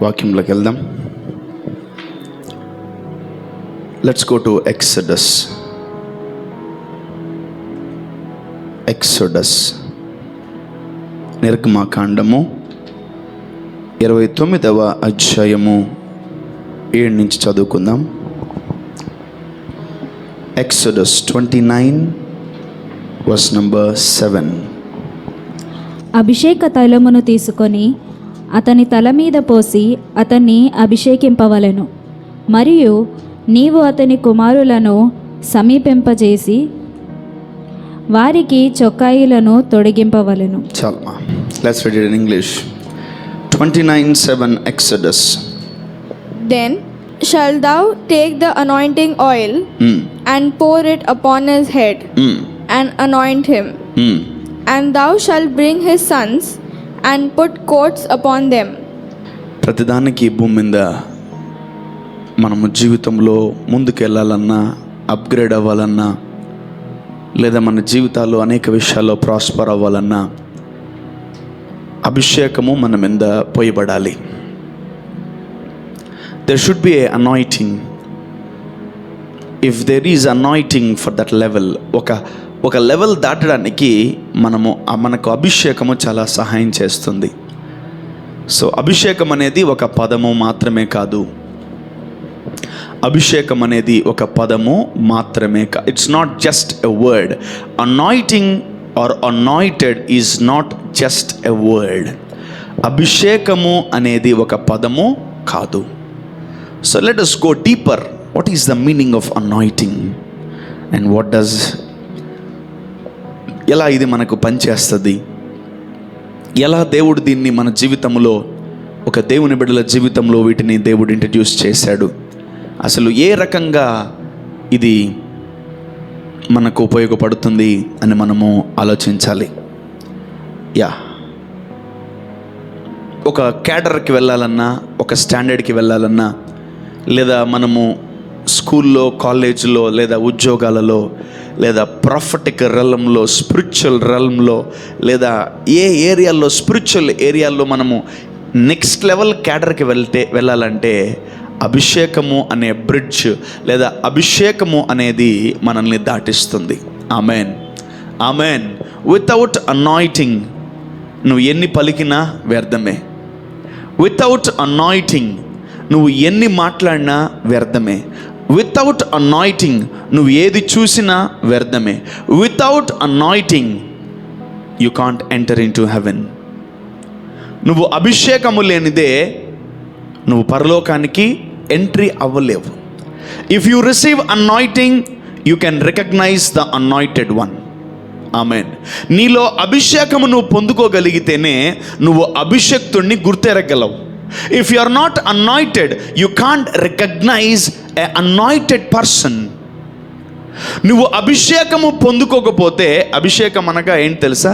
వాక్యంలోకి వెళ్దాం. Let's go to Exodus. నిర్గమకాండము 29వ అధ్యాయము 7 నుంచి చదువుకుందాం. Exodus 29 verse number 7. అభిషేక తైలమును తీసుకొని అతని తల మీద పోసి అతన్ని అభిషేకింపవలెను. మరియు నీవు అతని కుమారులను సమీపింపజేసి వారికి చొక్కాయిలను తొడిగింపవలెను. చాలు. Let's read it in English. 29:7 Exodus. Then shalt thou take the anointing oil and pour it upon his head and anoint him. And thou shalt bring his sons and put coats upon them. ప్రతిదానికి భూమి మీద మనము జీవితంలో ముందుకెళ్ళాలన్నా, upgrade అవ్వాలన్నా, లేదా మన జీవితాల్లో అనేక విషయాల్లో ప్రాస్పర్ అవ్వాలన్నా అభిషేకము మన మీద పోయబడాలి. There should be a anointing. If there is anointing for that level, ఒక లెవెల్ దాటడానికి మనకు అభిషేకము చాలా సహాయం చేస్తుంది. సో అభిషేకం అనేది ఒక పదము మాత్రమే కాదు. అభిషేకం అనేది ఒక పదము మాత్రమే కాదు. It's not just a word. Anointing or anointed is not just a word. అభిషేకము అనేది ఒక పదము కాదు. So let us go deeper. What is the meaning of anointing and what does, ఎలా ఇది మనకు పనిచేస్తుంది, ఎలా దేవుడు దీన్ని మన జీవితంలో, ఒక దేవుని బిడ్డల జీవితంలో వీటిని దేవుడు ఇంట్రడ్యూస్ చేశాడు, అసలు ఏ రకంగా ఇది మనకు ఉపయోగపడుతుంది అని మనము ఆలోచించాలి. ఒక క్యాడర్కి వెళ్ళాలన్నా, ఒక స్టాండర్డ్కి వెళ్ళాలన్నా, లేదా మనము స్కూల్లో, కాలేజీలో, లేదా ఉద్యోగాలలో, లేదా ప్రాఫిటిక్ రెల్మ్లో, స్పిరిచువల్ రెల్మ్లో, లేదా ఏ ఏరియాల్లో, స్పిరిచువల్ ఏరియాల్లో మనము నెక్స్ట్ లెవెల్ క్యాడర్కి వెళ్ళాలంటే అభిషేకము అనే బ్రిడ్జ్ లేదా అభిషేకము అనేది మనల్ని దాటిస్తుంది. Amen, amen. వితౌట్ అనాయింటింగ్ నువ్వు ఎన్ని పలికినా వ్యర్థమే. వితౌట్ అనాయింటింగ్ నువ్వు ఎన్ని మాట్లాడినా వ్యర్థమే. వితౌట్ అనాయింటింగ్ నువ్వు ఏది చూసినా వ్యర్థమే. Without anointing you can't enter in to heaven. నువ్వు అభిషేకము లేనిదే నువ్వు పరలోకానికి ఎంట్రీ అవ్వలేవు. If you receive anointing you can recognise the anointed one. Amen. నీలో అభిషేకము నువ్వు పొందుకోగలిగితేనే నువ్వు అభిషక్తుడిని గుర్తెరగలవు. If you are not anointed, you can't recognize an anointed person. నువ్వు అభిషేకము పొందుకోకపోతే, అభిషేకం అనగా ఏంటి తెలుసా?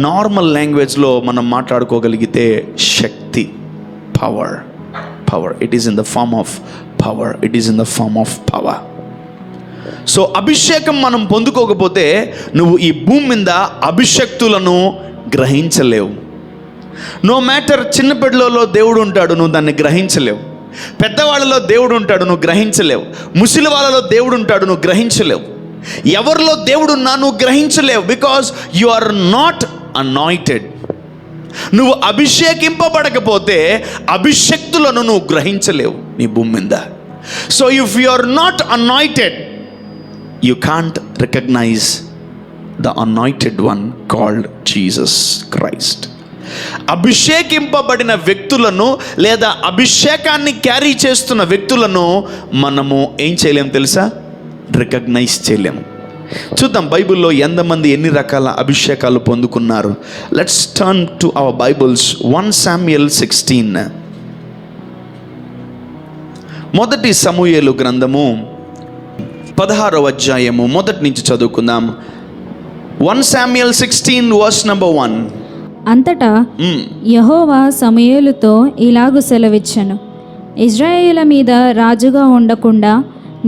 నార్మల్ లాంగ్వేజ్లో మనం మాట్లాడుకోగలిగితే శక్తి, power. It is in the form of power. So అభిషేకం మనం పొందుకోకపోతే నువ్వు ఈ భూమి మీద అభిషక్తులను గ్రహించలేవు. నో మ్యాటర్, చిన్న పిల్లలలో దేవుడు ఉంటాడు, నువ్వు దాన్ని గ్రహించలేవు. పెద్దవాళ్ళలో దేవుడు ఉంటాడు, నువ్వు గ్రహించలేవు. ముసలి వాళ్ళలో దేవుడు ఉంటాడు, నువ్వు గ్రహించలేవు. ఎవరిలో దేవుడు ఉన్నా నువ్వు గ్రహించలేవు. Because you are not anointed. నువ్వు అభిషేకింపబడకపోతే అభిషక్తులను నువ్వు గ్రహించలేవు నీ భూమి మీద. So if you are not anointed you can't recognise the anointed one called Jesus Christ. అభిషేకింపబడిన వ్యక్తులను లేదా అభిషేకాన్ని క్యారీ చేస్తున్న వ్యక్తులను మనము ఏం చేయలేము తెలుసా? రికగ్నైజ్ చేయలేము. చూద్దాం బైబిల్లో ఎంతమంది ఎన్ని రకాల అభిషేకాలు పొందుకున్నారు. Let's turn to our Bibles. 1 Samuel 16. మొదటి సమూయేలు గ్రంథము 16వ అధ్యాయము మొదటి నుంచి చదువుకుందాం. 1 Samuel 16 verse number 1. అంతటా యెహోవా సమూయేలుతో ఇలాగు సెలవిచ్చెను, ఇశ్రాయేలు మీద రాజుగా ఉండకుండా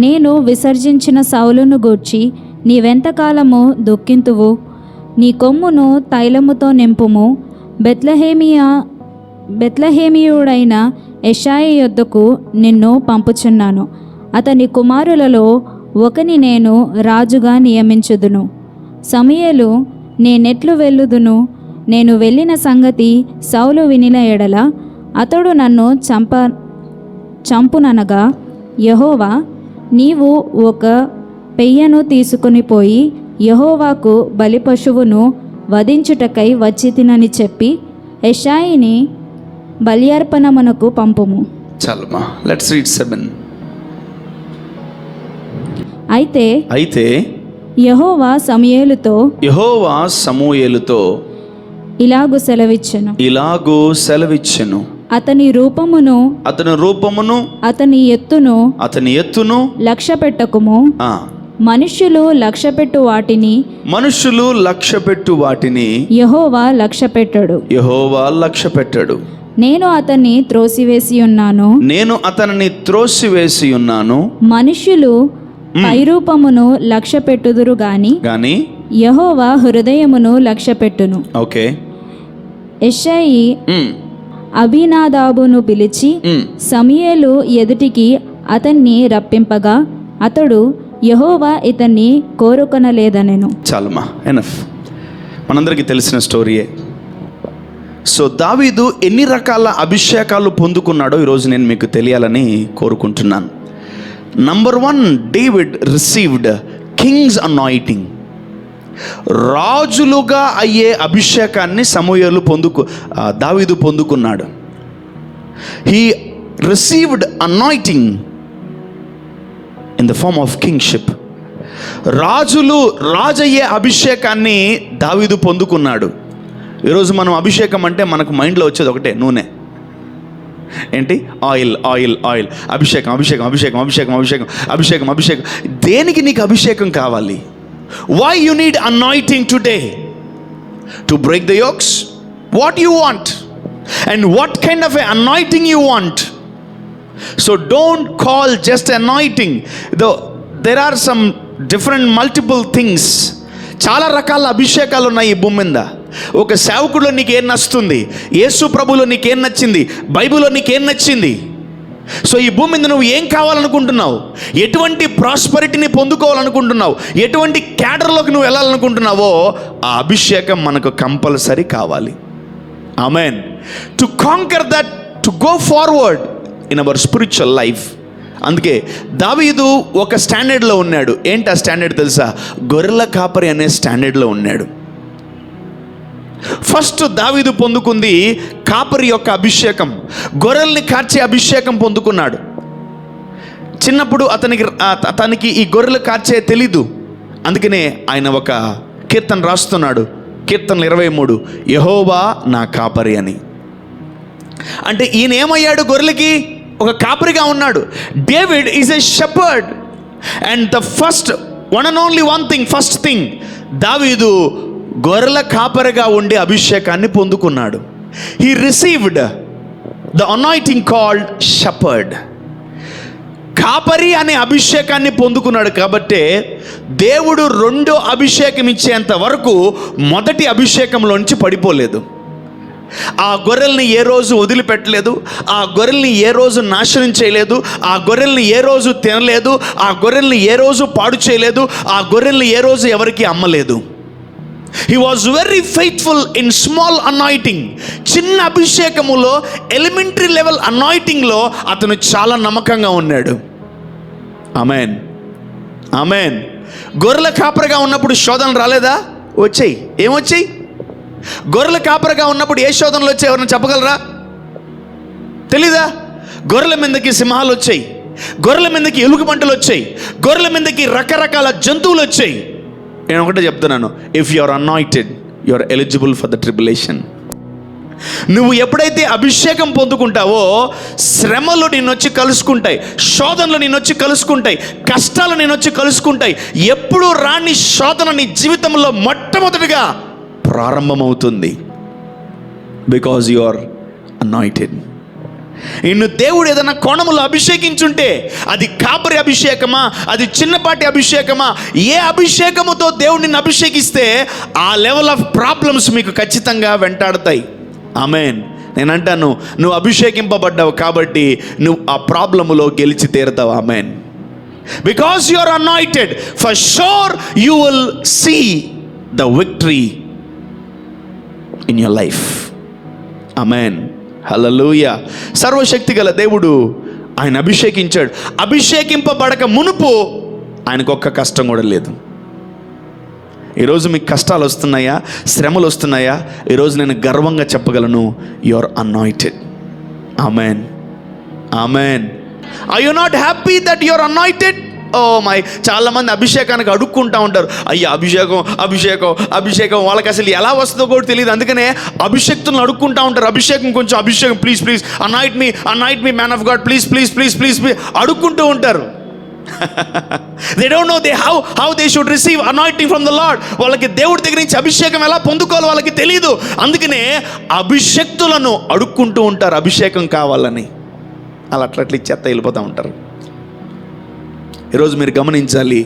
నేను విసర్జించిన సౌలును గూర్చి నీవెంతకాలము దుఃఖింతువు? నీ కొమ్మును తైలముతో నింపుము, బెత్లెహేమియా బెత్లెహేమీయుడైన యెషాయి యొద్దకు నిన్ను పంపుచున్నాను. అతని కుమారులలో ఒకని నేను రాజుగా నియమించుదును. సమూయేలు, నేనెట్లు వెళ్ళుదును? నేను వెళ్ళిన సంగతి సౌలు వినిన ఎడల అతడు నన్ను చంపుననగా, యెహోవా, నీవు ఒక పెయ్యను తీసుకుని పోయి యెహోవాకు బలి పశువును వధించుటకై వచ్చి తినని చెప్పి యెషాయిని బలియర్పణమునకు పంపుము. చాలమ్మా, లెట్స్ రీడ్ 7. అయితే యెహోవా సమూయేలుతో ఇలాగు సెలవిచ్చెను. అతని రూపమును అతని ఎత్తును లక్ష్య పెట్టుకుము. మనుష్యులు లక్ష్యపెట్టు వాటిని యెహోవా లక్ష్యపెట్టడు. నేను అతన్ని త్రోసివేసి ఉన్నాను. మనుష్యులు పైరూపమును లక్ష్యపెట్టుదురు గాని యెహోవా హృదయమును లక్ష్యపెట్టును. ఓకే. యెషయి అబీనాదాబును పిలిచి సమూయేలు ఎదుటికి అతన్ని రప్పింపగా అతడు, యెహోవా ఇతన్ని కోరుకొనలేదనెను. చాలమ్మా, ఎనఫ్. మనందరికీ తెలిసిన స్టోరీయే. సో దావీదు ఎన్ని రకాల అభిషేకాలు పొందుకున్నాడో ఈరోజు నేను మీకు తెలియాలని కోరుకుంటున్నాను. Number 1, David received king's anointing. రాజులుగా అయ్యే అభిషేకాన్ని దావీదు పొందుకున్నాడు. He received anointing in the form of kingship. రాజయ్యే అభిషేకాన్ని దావీదు పొందుకున్నాడు. ఈరోజు మనం అభిషేకం అంటే మనకు మైండ్లో వచ్చేది ఒకటే, నూనె. ఏంటి? Oil oil oil. అభిషేకం అభిషేకం అభిషేకం అభిషేకం అభిషేకం అభిషేకం అభిషేకం. దేనికి నీకు అభిషేకం కావాలి? Why you need anointing today? To break the yokes? What you want? And what kind of an anointing you want? So don't call just anointing. Though there are some different multiple things. చాలా రకాల అభిషేకాలు ఉన్నాయి ఈ భూమి మీద. ఒక సేవకుడిలో నీకేం నచ్చుతుంది? యేసు ప్రభులో నీకేం నచ్చింది? బైబిల్లో నీకేం నచ్చింది? సో ఈ భూమి మీద నువ్వు ఏం కావాలనుకుంటున్నావు? ఎటువంటి ప్రాస్పరిటీని పొందుకోవాలనుకుంటున్నావు? ఎటువంటి క్యాడర్లోకి నువ్వు వెళ్ళాలనుకుంటున్నావో ఆ అభిషేకం మనకు కంపల్సరీ కావాలి. Amen. To conquer that, to go forward in our spiritual life. అందుకే దావీదు ఒక స్టాండర్డ్లో ఉన్నాడు. ఏంటి ఆ స్టాండర్డ్ తెలుసా? గొర్రెల కాపరి అనే స్టాండర్డ్లో ఉన్నాడు. ఫస్ట్ దావీదు పొందుకుంది కాపరి యొక్క అభిషేకం, గొర్రెల్ని కార్చే అభిషేకం పొందుకున్నాడు. చిన్నప్పుడు అతనికి ఈ గొర్రెలు కార్చే తెలీదు. అందుకనే ఆయన ఒక కీర్తన రాస్తున్నాడు, కీర్తన 23, యెహోవా నా కాపరి అని. అంటే ఈయన ఏమయ్యాడు? గొర్రెలకి ఒక కాపరిగా ఉన్నాడు. David is a shepherd. And the first one and only one thing, first thing, దావీదు గొర్రెల కాపరిగా ఉండే అభిషేకాన్ని పొందుకున్నాడు. He received the anointing called shepherd. కాపరి అనే అభిషేకాన్ని పొందుకున్నాడు. కాబట్టే దేవుడు రెండో అభిషేకం ఇచ్చేంత వరకు మొదటి అభిషేకంలోంచి పడిపోలేదు. ఆ గొర్రెల్ని ఏ రోజు వదిలిపెట్టలేదు, ఆ గొర్రెల్ని ఏ రోజు నాశనం చేయలేదు, ఆ గొర్రెల్ని ఏ రోజు తినలేదు, ఆ గొర్రెల్ని ఏ రోజు పాడు చేయలేదు, ఆ గొర్రెల్ని ఏ రోజు ఎవరికి అమ్మలేదు. He was very faithful in small anointing. చిన్న అభిషేకములో, ఎలిమెంటరీ లెవెల్ అనాయింటింగ్లో అతను చాలా నమ్మకంగా ఉన్నాడు. Amen, amen. గొర్రెల కాపరిగా ఉన్నప్పుడు శోధనలు రాలేదా? వచ్చాయి. ఏమొచ్చాయి? గొర్రెల కాపరిగా ఉన్నప్పుడు ఏ శోధనలు వచ్చాయి? ఎవరైనా చెప్పగలరా? తెలీదా? గొర్రెల మీదకి సింహాలు వచ్చాయి, గొర్రెల మీదకి ఎలుగుబంటలు వచ్చాయి, గొర్రెల మీదకి రకరకాల జంతువులు వచ్చాయి. నేను ఒకటే చెప్తున్నాను, if you are anointed you are eligible for the tribulation. నువ్వు ఎప్పుడైతే అభిషేకం పొందుకుంటావో శ్రమలు నిన్నొచ్చి కలుసుకుంటాయి, శోధనలు నిన్నొచ్చి కలుసుకుంటాయి, కష్టాలు నిన్నొచ్చి కలుసుకుంటాయి. ఎప్పుడు రాని శోధన నీ జీవితంలో మొట్టమొదటిగా ప్రారంభమవుతుంది. Because you are anointed. నిన్ను దేవుడు ఏదైనా కోణములో అభిషేకించుంటే అది కాపరి అభిషేకమా, అది చిన్నపాటి అభిషేకమా, ఏ అభిషేకముతో దేవుడు నిన్ను అభిషేకిస్తే ఆ లెవెల్ ఆఫ్ ప్రాబ్లమ్స్ మీకు ఖచ్చితంగా వెంటాడతాయి. ఆమెన్. నేనంటాను, నువ్వు అభిషేకింపబడ్డావు కాబట్టి నువ్వు ఆ ప్రాబ్లములో గెలిచి తీరుతావు. Amen. Because you are anointed, for sure you will see the victory in your life. Amen. Hallelujah. సర్వశక్తి గల దేవుడు ఆయన అభిషేకించాడు. అభిషేకింపబడక మునుపు ఆయనకు ఒక్క కష్టం కూడా లేదు. ఈరోజు మీకు కష్టాలు వస్తున్నాయా, శ్రమలు వస్తున్నాయా? ఈరోజు నేను గర్వంగా చెప్పగలను, you are anointed. Amen. Amen. Are you not happy that you are anointed? Oh my, చాలామంది అభిషేకానికి అడుక్కుంటూ ఉంటారు. అయ్యా అభిషేకం అభిషేకం అభిషేకం. వాళ్ళకి అసలు ఎలా వస్తుందో కూడా తెలియదు. అందుకనే అభిషేక్తులను అడుక్కుంటూ ఉంటారు. అభిషేకం కొంచెం, అభిషేకం please please, anoint me man of God please please please please please అడుక్కుంటూ ఉంటారు. They don't know how they should receive anointing from the Lord. వాళ్ళకి దేవుడి దగ్గర నుంచి అభిషేకం ఎలా పొందుకోవాలో వాళ్ళకి తెలియదు. అందుకనే అభిషేక్తులను అడుక్కుంటూ ఉంటారు అభిషేకం కావాలని. అలా అట్లా ఇచ్చేత్త వెళ్ళిపోతూ ఉంటారు. ఈరోజు మీరు గమనించాలి,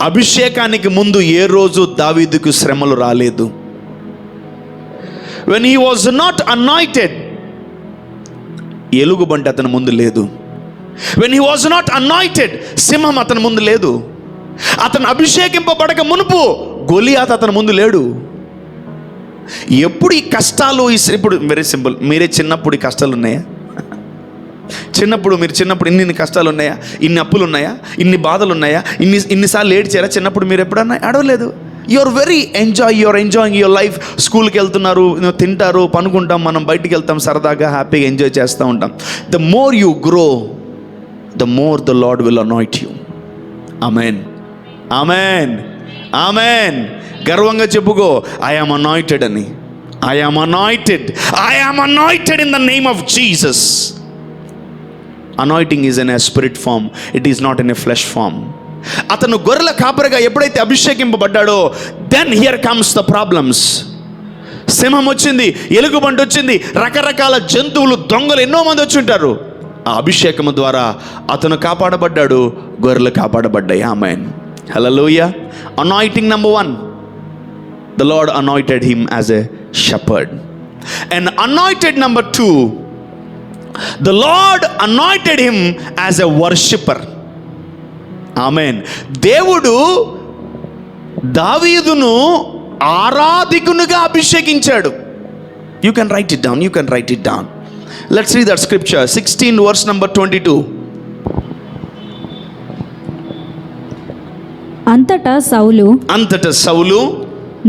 అభిషేకానికి ముందు ఏ రోజు దావీదుకు శ్రమలు రాలేదు. when he was not anointed, ఎలుగుబంటి అతని ముందు లేదు. when he was not anointed, సింహం అతని ముందు లేదు. అతను అభిషేకింపబడక మునుపు గొలియాత్ అతని ముందు లేడు. ఎప్పుడు ఈ కష్టాలు, ఇప్పుడు వెరీ సింపుల్, మీరే చిన్నప్పుడు ఈ కష్టాలు ఉన్నాయా? మీరు చిన్నప్పుడు ఇన్ని కష్టాలు ఉన్నాయా? ఇన్ని అప్పులు ఉన్నాయా? ఇన్ని బాధలు ఉన్నాయా? ఇన్నిసార్లు ఏడ్చారా చిన్నప్పుడు? మీరు ఎప్పుడన్నా అడవలేదు? You're enjoying your life. స్కూల్కి వెళ్తున్నారు, తింటారు, పనుకుంటాం, మనం బయటికి వెళ్తాం, సరదాగా హ్యాపీగా ఎంజాయ్ చేస్తూ ఉంటాం. The more you grow, the more the Lord will anoint you. Amen. Amen. Amen. గర్వంగా చెప్పుకో, I am anointed అని. I am anointed. I am anointed in the name of Jesus. Anointing is in a spirit form. It is not in a flesh form. అతను గొర్రెల కాపరిగా ఎప్పుడైతే అభిషేకింపబడ్డాడో, then here comes the problems. సింహం వచ్చింది, ఎలుగుబంటి వచ్చింది, రకరకాల జంతువులు, దొంగలు ఎన్నో మంది వచ్చి ఉంటారు. ఆ అభిషేకము ద్వారా అతను కాపాడబడ్డాడు, గొర్రెలు కాపాడబడ్డాయి. Amen. Hallelujah. Anointing number 1, the Lord anointed him as a shepherd. And anointed number 2, the Lord anointed him as a worshipper. ఆమేన్. దేవుడు దావీదును ఆరాధికునిగా అభిషేకించాడు. You can write it down. Let's read that scripture, 16 verse number 22. అంతటా సౌలు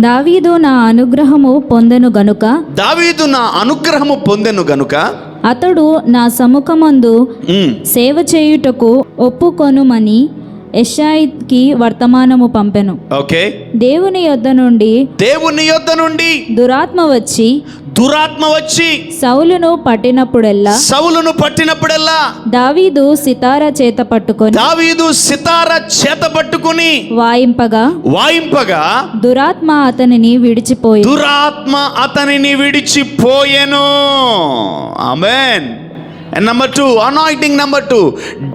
దావీదు నా అనుగ్రహము పొందెను గనుక అతడు నా సముఖమందు సేవ చేయుటకు ఒప్పుకొనుమని యెషాయికి వర్తమానము పంపెను. ఓకే. దేవుని యొద్ద నుండి దురాత్మ వచ్చి సౌలును పట్టినప్పుడెల్లా దావీదు సితారా చేత పట్టుకొని వాయింపగా దురాత్మ అతనిని విడిచిపోయెను. ఆమేన్. And number 2, anointing number 2,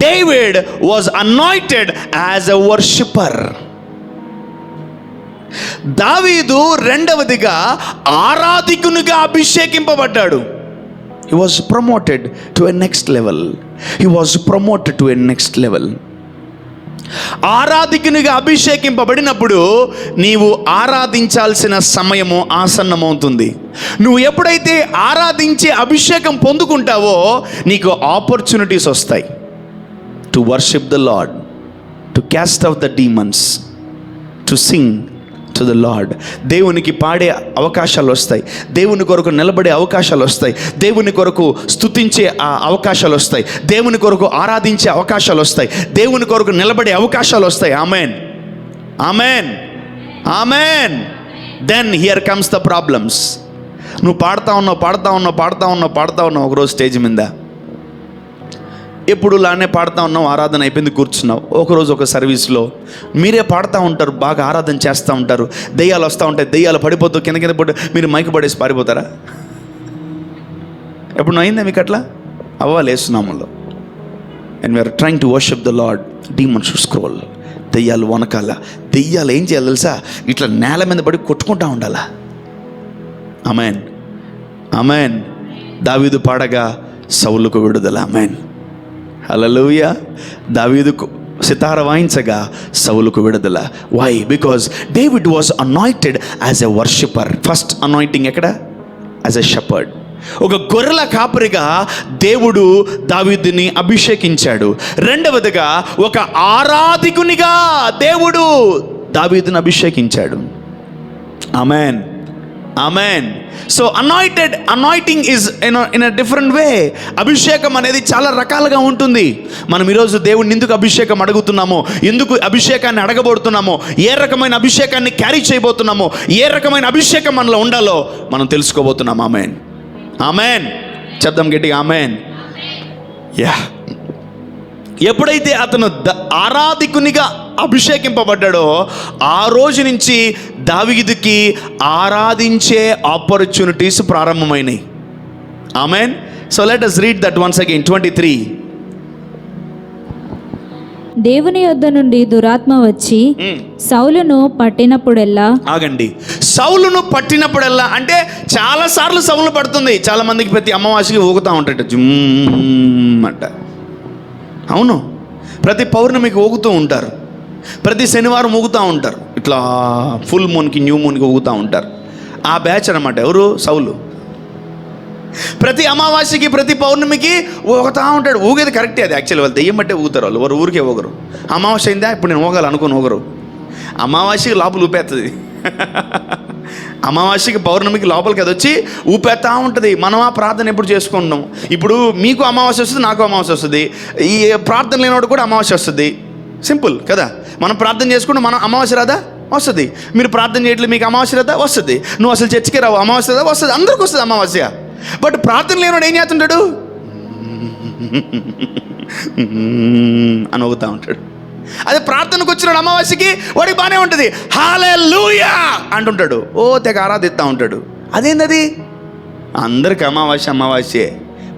David was anointed as a worshipper. దావీదు రెండవదిగా ఆరాధికునిగా అభిషేకింపబడ్డాడు. He was promoted to a next level. ఆరాధికునిగా అభిషేకింపబడినప్పుడు నీవు ఆరాధించాల్సిన సమయము ఆసన్నమవుతుంది. నువ్వు ఎప్పుడైతే ఆరాధించే అభిషేకం పొందుకుంటావో నీకు ఆపర్చునిటీస్ వస్తాయి. To worship the lord, to caste out the demons, to sing to the lord. దేవునికి పాడే అవకాశాలు వస్తాయి, దేవుని కొరకు నిలబడే అవకాశాలు వస్తాయి, దేవుని కొరకు స్తుతించే అవకాశాలు వస్తాయి, దేవుని కొరకు ఆరాధించే అవకాశాలు వస్తాయి, దేవుని కొరకు నిలబడే అవకాశాలు వస్తాయి. Amen. Amen. Amen. Then here comes the problems. నువ్వు పాడుతూ ఉన్నావు ఒకరోజు స్టేజ్ మీద, ఎప్పుడు లానే పాడుతూ ఉన్నావు, ఆరాధన అయిపోయింది, కూర్చున్నావు. ఒకరోజు ఒక సర్వీస్లో మీరే పాడుతూ ఉంటారు, బాగా ఆరాధన చేస్తూ ఉంటారు, దెయ్యాలు వస్తూ ఉంటాయి, దెయ్యాలు పడిపోతూ కింద పడి మీరు మైకు పడేసి పారిపోతారా? ఎప్పుడు అయిందా మీకు అట్లా? అవ్వాలి యేసునామంలో. And we're trying to worship the Lord, demons scroll, దెయ్యాలు వనకాల. దెయ్యాలు ఏం చేయాలి తెలుసా? ఇట్లా నేల మీద పడి కొట్టుకుంటూ ఉండాలా. ఆమెన్. ఆమెన్. దావీదు పాడగా సౌలుకు విడుదల. ఆమేన్, హల్లెలూయా. దావీదుకు సితార వాయించగా సౌలుకు విడుదల. Why? Because David was anointed as a worshipper. First anointing ఎక్కడ? As a shepherd. ఒక గొర్రెల కాపరిగా దేవుడు దావీదుని అభిషేకించాడు. రెండవదిగా ఒక ఆరాధికునిగా దేవుడు దావీదుని అభిషేకించాడు. Amen, amen. So anointing is in a different way. అభిషేకం అనేది చాలా రకాలుగా ఉంటుంది. మనం ఈరోజు దేవుడిని ఎందుకు అభిషేకం అడుగుతున్నామో, ఎందుకు అభిషేకాన్ని అడగబోతున్నామో, ఏ రకమైన అభిషేకాన్ని క్యారీ చేయబోతున్నామో, ఏ రకమైన అభిషేకం మనలో ఉండాలో మనం తెలుసుకోబోతున్నాం. Amen, amen. చెప్దాం గట్టిగా ఆమెన్. యా. ఎప్పుడైతే అతను ఆరాధికునిగా అభిషేకింపబడ్డాడో ఆ రోజు నుంచి దావీదుకి ఆరాధించే ఆపర్చునిటీస్ ప్రారంభమైనాయి. Amen. So let us read that once again. 23. దేవుని యొద్ద నుండి దురాత్మ వచ్చి సౌలును పట్టినప్పుడెల్లా. ఆగండి. సౌలును పట్టినప్పుడల్లా అంటే చాలా సార్లు సౌలు పడుతుంది. చాలా మందికి ప్రతి అమావాస్యకి ఊగుతూ ఉంటాడు అంట. అవును, ప్రతి పౌర్ణమికి ఊగుతూ ఉంటారు, ప్రతి శనివారం ఊగుతూ ఉంటారు, ఇట్లా ఫుల్ మూన్కి న్యూ మూన్కి ఊగుతూ ఉంటారు. ఆ బ్యాచ్ అనమాట. ఎవరు? సౌలు. ప్రతి అమావాస్యకి ప్రతి పౌర్ణమికి ఊగుతూ ఉంటాడు. ఊగేది కరెక్టే, అది యాక్చువల్లీ వాళ్ళు దెయ్యం బట్టే ఊగుతారు. వాళ్ళు ఎవరు ఊరికే ఊగరు. అమావాస్య అయిందా ఇప్పుడు నేను ఊగాలి అనుకుని ఊగరు. అమావాస్యకి లోపల ఊపేస్తుంది. అమావాస్యకి పౌర్ణమికి లోపలికి అది వచ్చి ఊపేస్తూ ఉంటుంది. మనం ఆ ప్రార్థన ఎప్పుడు చేసుకుంటాం? ఇప్పుడు మీకు అమావాస్య వస్తుంది, నాకు అమావాస్య వస్తుంది, ఈ ప్రార్థన లేనివాడు కూడా అమావాస్య వస్తుంది. సింపుల్ కదా. మనం ప్రార్థన చేసుకుంటే మనం అమావాస్య రాదా? వస్తుంది. మీరు ప్రార్థన చేయట్లేదు, మీకు అమావాస్య రాదా? వస్తుంది. నువ్వు అసలు చర్చికి రావు, అమావాస్య రాదా? వస్తుంది. అందరికి వస్తుంది అమావాస్య. బట్ ప్రార్థన లేనివాడు ఏం చేస్తుంటాడు? అని ఊగుతూ ఉంటాడు. అదే ప్రార్థనకు వచ్చినాడు అమావాస్యకి, వాడికి బాగానే ఉంటుంది, హల్లెలూయా అంటుంటాడు, ఓ తెగ ఆరాధిస్తూ ఉంటాడు. అదేంటది? అందరికి అమావాస్య అమావాస్యే,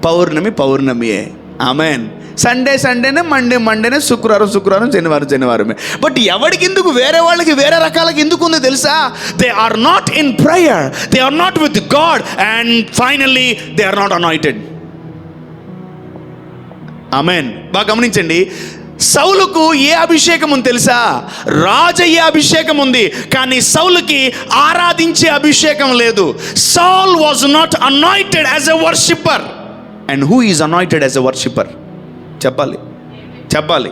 పౌర్ణమి పౌర్ణమియే. ఆమెన్. సండే సండేనే, మండేనే, శుక్రవారం శనివారమే. బట్ ఎవరికి ఎందుకు, వేరే వాళ్ళకి వేరే రకాలకి ఎందుకు ఉంది తెలుసా? They are not in prayer, they are not with God, and finally they are not anointed. Amen. బాగా గమనించండి. సౌలుకు ఏ అభిషేకం ఉంది తెలుసా? రాజయ్యే అభిషేకం ఉంది, కానీ సౌలుకి ఆరాధించే అభిషేకం లేదు. Saul was not anointed as a worshipper. And who is anointed as a worshipper? చెప్పాలి.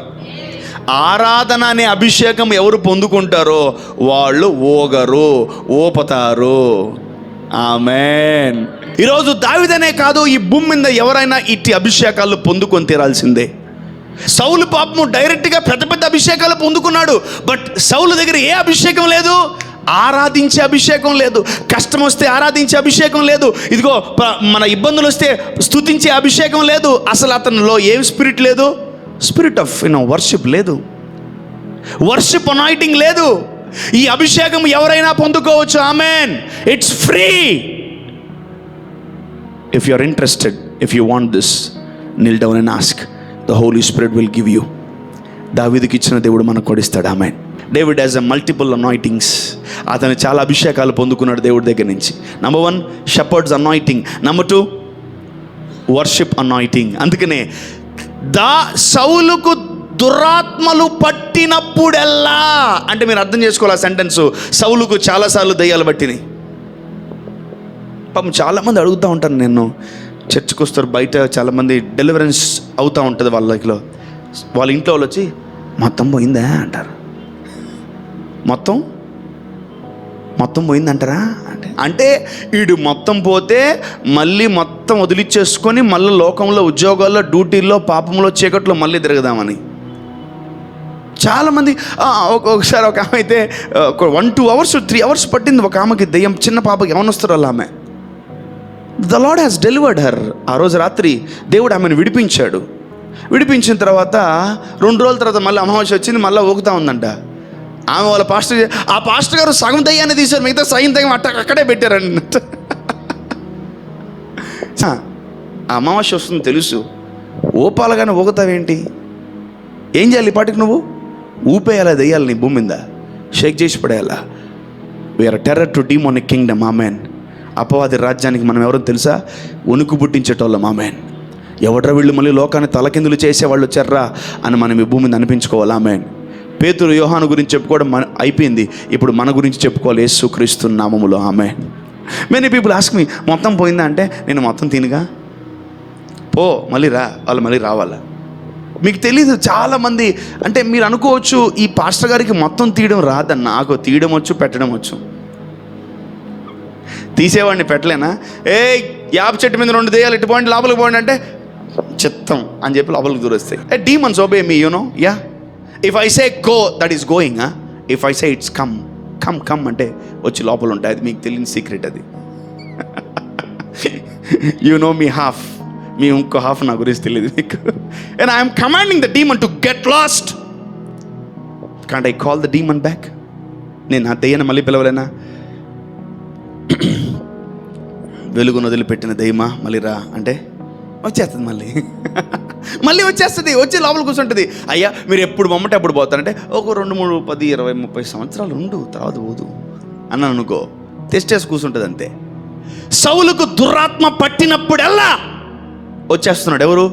ఆరాధన అనే అభిషేకం ఎవరు పొందుకుంటారో వాళ్ళు ఊగరు, ఊపుతారు. ఆమెన్. ఈరోజు దావీదనే కాదు, ఈ భూమి మీద ఎవరైనా ఇట్టి అభిషేకాలు పొందుకొని తీరాల్సిందే. సౌలు పాపము డైరెక్ట్గా పెద్ద పెద్ద అభిషేకాలు పొందుకున్నాడు, బట్ సౌలు దగ్గర ఏ అభిషేకం లేదు? ఆరాధించే అభిషేకం లేదు. కష్టం వస్తే ఆరాధించే అభిషేకం లేదు. ఇదిగో మన ఇబ్బందులు వస్తే స్తుతించే అభిషేకం లేదు. అసలు అతనిలో ఏం స్పిరిట్ లేదు? స్పిరిట్ ఆఫ్ వర్షిప్ లేదు, వర్షిప్ అనాయింటింగ్ లేదు. ఈ అభిషేకం ఎవరైనా పొందుకోవచ్చు. Amen. It's free. If you are interested, if you want this, kneel down and ask. The Holy Spirit will give you. దావీదుకి ఇచ్చిన దేవుడు మనకు కొడిస్తాడు. Amen. David has a multiple anointings. అతను చాలా అభిషేకాలు పొందుకున్నాడు దేవుడి దగ్గర నుంచి. Number 1 shepherd's anointing, number 2 worship anointing. అందుకనే సౌలుకు దురాత్మలు పట్టినప్పుడెల్లా, అంటే మీరు అర్థం చేసుకోవాలి ఆ సెంటెన్స్. సౌలుకు చాలాసార్లు దయ్యాలు పట్టినాయి. పాపం చాలామంది అడుగుతూ ఉంటాను, నేను చర్చ్కి వస్తారు, బయట చాలామంది డెలివరెన్స్ అవుతూ ఉంటుంది వాళ్ళలో. వాళ్ళ ఇంట్లో వాళ్ళు వచ్చి మొత్తం పోయిందా అంటారు. మొత్తం పోయిందంటారా అంటే వీడు మొత్తం పోతే మళ్ళీ మొత్తం వదిలిచ్చేసుకొని మళ్ళీ లోకంలో, ఉద్యోగాల్లో, డ్యూటీల్లో, పాపంలో, చీకట్లో మళ్ళీ తిరగదామని చాలామంది. ఒకసారి ఒక ఆమె అయితే 1-2 hours 3 hours పట్టింది ఒక ఆమెకి దెయ్యం. చిన్న పాపకి ఏమనొస్తారు వాళ్ళ ఆమె. The lord has delivered her. ఆ రోజు రాత్రి దేవుడు ఆమెను విడిపించాడు. విడిపించిన తర్వాత 2 రోజుల తర్వాత మళ్ళీ అమావాస్య వచ్చింది, మళ్ళీ ఊగుతూ ఉందంట. ఆమె వాళ్ళ పాస్టర్ గారు సగం దయ్యాన్ని తీశారు, మిగతా సగం దయ్యం అక్కడే పెట్టారండి. అమావాస్య వస్తుంది తెలుసు, ఊపాలగానే ఊగుతావేంటి? ఏం చేయాలి ఇప్పటికి? నువ్వు ఊపేయాలా దయ్యాలి నీ భూమి మీద, షేక్ చేసి పడేయాలా. We're terror to demonic kingdom. Amen. అపవాది రాజ్యానికి మనం ఎవరో తెలుసా? ఉనికి పుట్టించేటోళ్ళం. ఆమెన్. ఎవడ్రా వీళ్ళు మళ్ళీ లోకాన్ని తలకిందులు చేసేవాళ్ళు వచ్చారా అని మనం ఈ భూమి మీద అనిపించుకోవాలి. ఆమెన్. పేతురు యోహాను గురించి చెప్పుకోవడం అయిపోయింది. ఇప్పుడు మన గురించి చెప్పుకోవాలి, యేసుక్రీస్తు నామములో. Amen. Many people ask me, మొత్తం పోయిందా అంటే, నేను మొత్తం తినగా పో, మళ్ళీ రా. వాళ్ళు మళ్ళీ రావాలా? మీకు తెలీదు. చాలామంది అంటే మీరు అనుకోవచ్చు, ఈ పాస్టర్ గారికి మొత్తం తీయడం రాదన్న. నాకు తీయడం వచ్చు, పెట్టడం వచ్చు. తీసేవాడిని పెట్టలేనా? యాప చెట్టు మీద 2 దెయ్యాలు ఇటు పోండి, లోపలికి పోండి అంటే చిత్తం అని చెప్పి లోపలికి దూరేస్తాయి. Demons obey me, you know. Yeah. If I say go, that is going. If I say it's come అంటే వచ్చి లోపల ఉంటాయి. అది మీకు తెలియని సీక్రెట్ అది. You know me half. మీ ఇంకో హాఫ్ నా గురించి తెలియదు మీకు. And I am commanding the demon to get lost. Can't I call the demon back? నేను ఆ దెయ్యాన్ని మళ్ళీ పిలవలేనా? వెలుగును వదిలిపెట్టిన దెయ్యమా మళ్ళీ రా అంటే వచ్చేస్తుంది. మళ్ళీ వచ్చేస్తుంది. వచ్చి లోపల కూర్చుంటుంది. అయ్యా మీరు ఎప్పుడు బొమ్మటే అప్పుడు పోతారంటే, ఒక 2, 3, 10, 20, 30 సంవత్సరాలు ఉండు, తర్వాత పోదు అన్నాను అనుకో, తెస్టేసి కూర్చుంటుంది అంతే. సౌలుకు దురాత్మ పట్టినప్పుడల్లా వచ్చేస్తున్నాడు. ఎవరు?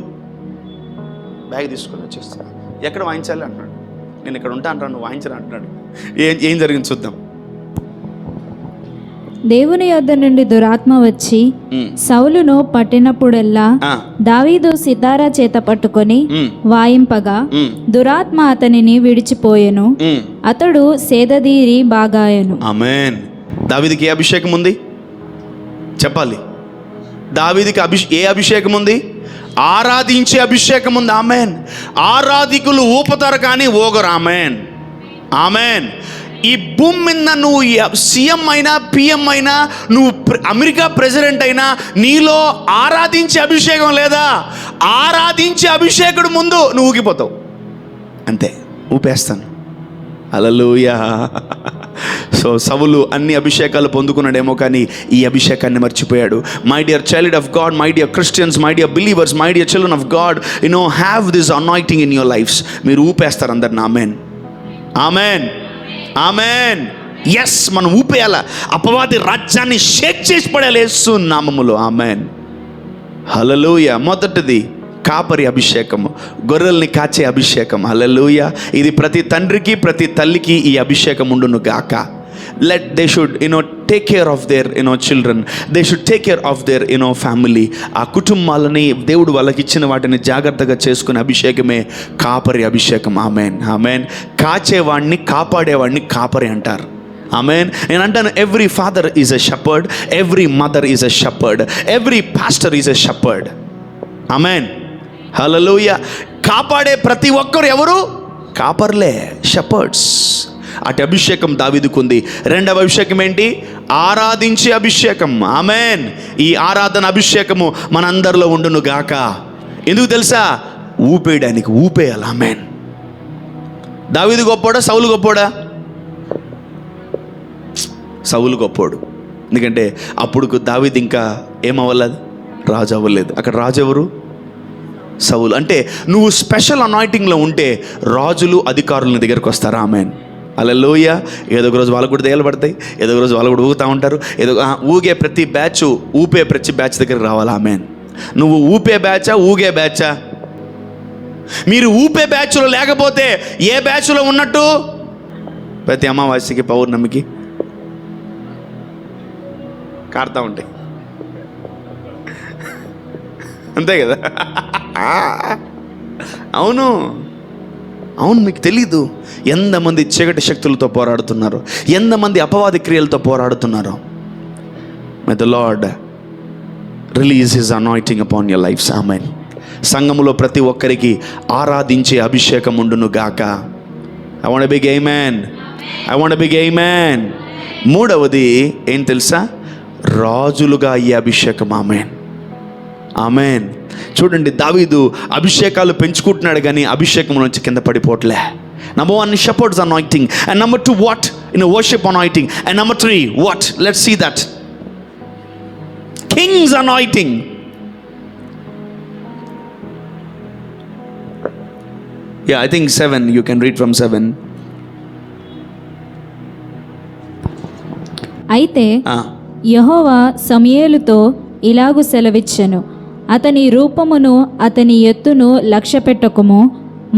బ్యాగ్ తీసుకొని వచ్చేస్తున్నాడు. ఎక్కడ వాయించాలి అంటున్నాడు. నేను ఇక్కడ ఉంటా అంటాను, నువ్వు వాయించరా అంటున్నాడు. ఏం జరిగింది చూద్దాం. దేవుని యొద్ద నుండి దురాత్మ వచ్చి సౌలును పట్టినప్పుడెల్లా దావీదు సితారా చేత పట్టుకొని వాయింపగా దురాత్మ అతనిని విడిచిపోయెను, అతడు సేదదీరి బాగాయెను. ఆమేన్. దావీదుకి ఏ అభిషేకం ఉంది చెప్పాలి? దావీదుకి ఏ అభిషేకం ఉంది? ఆరాధించే అభిషేకం ఉంది. ఆమేన్. ఆరాధికులు ఊపుతారు కానీ ఊగరు. ఆమేన్. ఆమేన్. ఈ భూమి మీద నువ్వు సీఎం అయినా, పిఎం అయినా, నువ్వు అమెరికా ప్రెసిడెంట్ అయినా, నీలో ఆరాధించే అభిషేకం లేదా? ఆరాధించే అభిషేకుడు ముందు నువ్వు ఊగిపోతావు అంతే. ఊపేస్తాను. హల్లెలూయా. సో సౌలు అన్ని అభిషేకాలు పొందుకున్నాడేమో, కానీ ఈ అభిషేకాన్ని మర్చిపోయాడు. My dear child of God, my dear Christians, my dear believers, my dear children of God, you know have this anointing in your lives. మీరు ఊపేస్తారు అందరిని. ఆమెన్. ఆమెన్. ఆమెన్. ఎస్, మనం ఊపేయాల. అపవాది రాజ్యాన్ని షేక్ చేసి పడేయాలి యేసు నామములో. ఆమెన్. హల్లెలూయా. మొదటిది కాపరి అభిషేకము, గొర్రెల్ని కాచే అభిషేకం. హల్లెలూయా. ఇది ప్రతి తండ్రికి ప్రతి తల్లికి ఈ అభిషేకం ఉండును గాక. they should take care of their children. They should take care of their family. ఆ కుటుంబాలని దేవుడు వాళ్ళకి ఇచ్చిన వాటిని జాగ్రత్తగా చేసుకునే అభిషేకమే కాపరి అభిషేకం. ఆమెన్. ఆమెన్. కాచేవాడిని కాపాడేవాడిని కాపరి అంటారు. ఆమెన్. నేను అంటాను, every father is a shepherd, every mother is a shepherd, every pastor is a shepherd. Amen. Hallelujah. కాపాడే ప్రతి ఒక్కరు ఎవరు? కాపర్లే, షెపర్డ్స్. అటు అభిషేకం దావీదుకుంది. రెండవ అభిషేకం ఏంటి? ఆరాధించే అభిషేకం. ఆమెన్. ఈ ఆరాధన అభిషేకము మనందరిలో ఉండును గాక. ఎందుకు తెలుసా? ఊపేయడానికి, ఊపేయాలి. ఆమెన్. దావీదు గొప్పోడా సౌలు గొప్పోడా? సౌలు గొప్పోడు. ఎందుకంటే అప్పుడు దావీదు ఇంకా ఏమవ్వలేదు, రాజు అవ్వలేదు. అక్కడ రాజు ఎవరు? సౌలు. అంటే నువ్వు స్పెషల్ అనాయింటింగ్లో ఉంటే రాజులు అధికారుల దగ్గరికి వస్తారు. ఆమెన్. హల్లెలూయా. ఏదో ఒక రోజు వాళ్ళకు కూడా దయ్యాలు పడతాయి, ఏదో ఒక రోజు వాళ్ళు కూడా ఊగుతూ ఉంటారు. ఊగే ప్రతి బ్యాచ్, ఊపే ప్రతి బ్యాచ్ దగ్గరికి రావాలి. ఆమెన్. నువ్వు ఊపే బ్యాచా, ఊగే బ్యాచా? మీరు ఊపే బ్యాచ్లో లేకపోతే ఏ బ్యాచ్లో ఉన్నట్టు? ప్రతి అమావాస్యకి పౌర్ణమికి కారుతూ ఉంటాయి, అంతే కదా? అవును. అవును. మీకు తెలీదు ఎంతమంది చీకటి శక్తులతో పోరాడుతున్నారు, ఎంతమంది అపవాది క్రియలతో పోరాడుతున్నారు. May the Lord release his anointing upon your lifes. Amen. సంఘములో ప్రతి ఒక్కరికి ఆరాధించే అభిషేకం ఉండును గాక. I want big amen. I want big amen. మూడవది ఏం తెలుసా? రాజులుగా అయ్యే అభిషేకం. ఆమేన్. ఆమేన్. చూడండి, దావీదు అభిషేకాలు పెంచుకుంటున్నాడు కానీ అభిషేకం నుంచి కింద పడిపోవట్లే. Number 1, shepherd's anointing. And number 2, what? Worship anointing. And number 3, what? Let's see that. King's anointing. Yeah, I think 7. You can read from 7. అయితే యెహోవా సమూయేలుతో ఇలాగు సెలవిచ్చెను, అతని రూపమును అతని ఎత్తును లక్ష్యపెట్టకుము.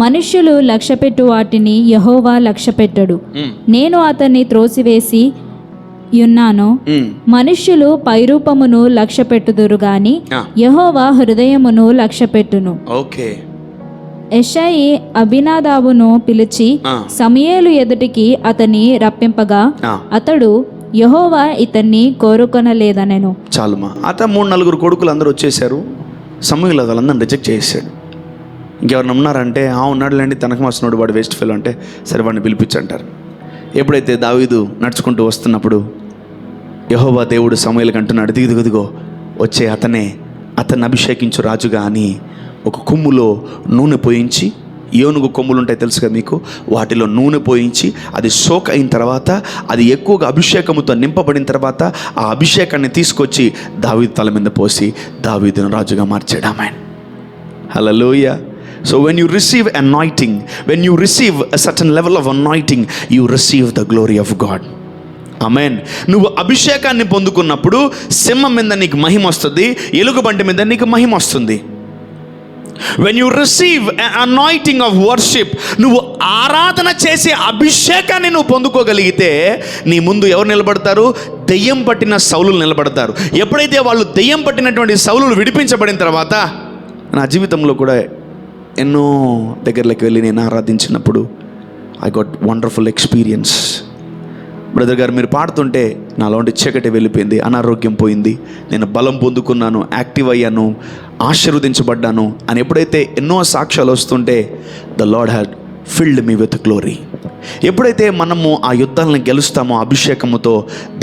మనుష్యులు లక్ష్యపెట్టు వాటిని యెహోవా లక్ష్యపెట్టడు. నేను అతన్ని త్రోసివేసి యున్నాను. మనుష్యులు పైరూపమును లక్ష్యపెట్టుదురు గాని యెహోవా హృదయమును లక్ష్యపెట్టును. ఓకే. యెషయి అబినాదాబును పిలిచి సమూయేలు ఎదుటికి అతని రప్పింపగా అతడు యెహోవా ఇతన్ని కోరుకొనలేదనెను. చాలుమా. అతను 3-4 కొడుకులు అందరూ వచ్చేసారు. సమూయేలు వాళ్ళందరిని రిజెక్ట్ చేశాడు. ఇంకెవరిని ఉన్నారంటే ఉన్నాడులేండి, తనకు మాసినోడు, వాడు వేస్ట్ ఫెలో అంటే సరే వాడిని పిలిపించంటారు. ఎప్పుడైతే దావీదు నడుచుకుంటూ వస్తున్నప్పుడు యెహోవా దేవుడు సమూయేలుకి అంటున్నాడు, దిగుదిగో వచ్చే అతన్ని అభిషేకించు రాజుగా అని ఒక కొమ్ములో నూనె పోయించి, ఏనుగు కొమ్ములు ఉంటాయి తెలుసు కదా మీకు, వాటిలో నూనె పోయించి అది సోక్ అయిన తర్వాత అది ఎక్కువగా అభిషేకముతో నింపబడిన తర్వాత ఆ అభిషేకాన్ని తీసుకొచ్చి దావీదు తల మీద పోసి దావీదును రాజుగా మార్చాడు. ఆమేన్. హల్లెలూయా. So when you receive anointing, when you receive a certain level of anointing, you receive the glory of God. ఆమేన్. నువ్వు అభిషేకాన్ని పొందుకున్నప్పుడు సింహం మీద నీకు మహిమ వస్తుంది, ఎలుగుబంటి మీద నీకు మహిమ వస్తుంది. When you receive an anointing of worship, నువ్వు ఆరాధన చేసే అభిషేకాన్ని నువ్వు పొందుకోగలిగితే నీ ముందు ఎవరు నిలబడతారు? దెయ్యం పట్టిన సౌలులు నిలబడతారు. ఎప్పుడైతే వాళ్ళు దెయ్యం పట్టినటువంటి సౌలులు విడిపించబడిన తర్వాత, నా జీవితంలో కూడా ఎన్నో దగ్గరలోకి వెళ్ళి నేను ఆరాధించినప్పుడు I got wonderful experience. Brother గారు మీరు పాడుతుంటే నాలోంటి చీకటి వెళ్ళిపోయింది, అనారోగ్యం పోయింది, నేను బలం పొందుకున్నాను, యాక్టివ్ అయ్యాను, ఆశీర్వదించబడ్డాను అని ఎప్పుడైతే ఎన్నో సాక్ష్యాలు వస్తుంటే the Lord had filled me with glory. ఎప్పుడైతే మనము ఆ యుద్ధాలను గెలుస్తామో అభిషేకముతో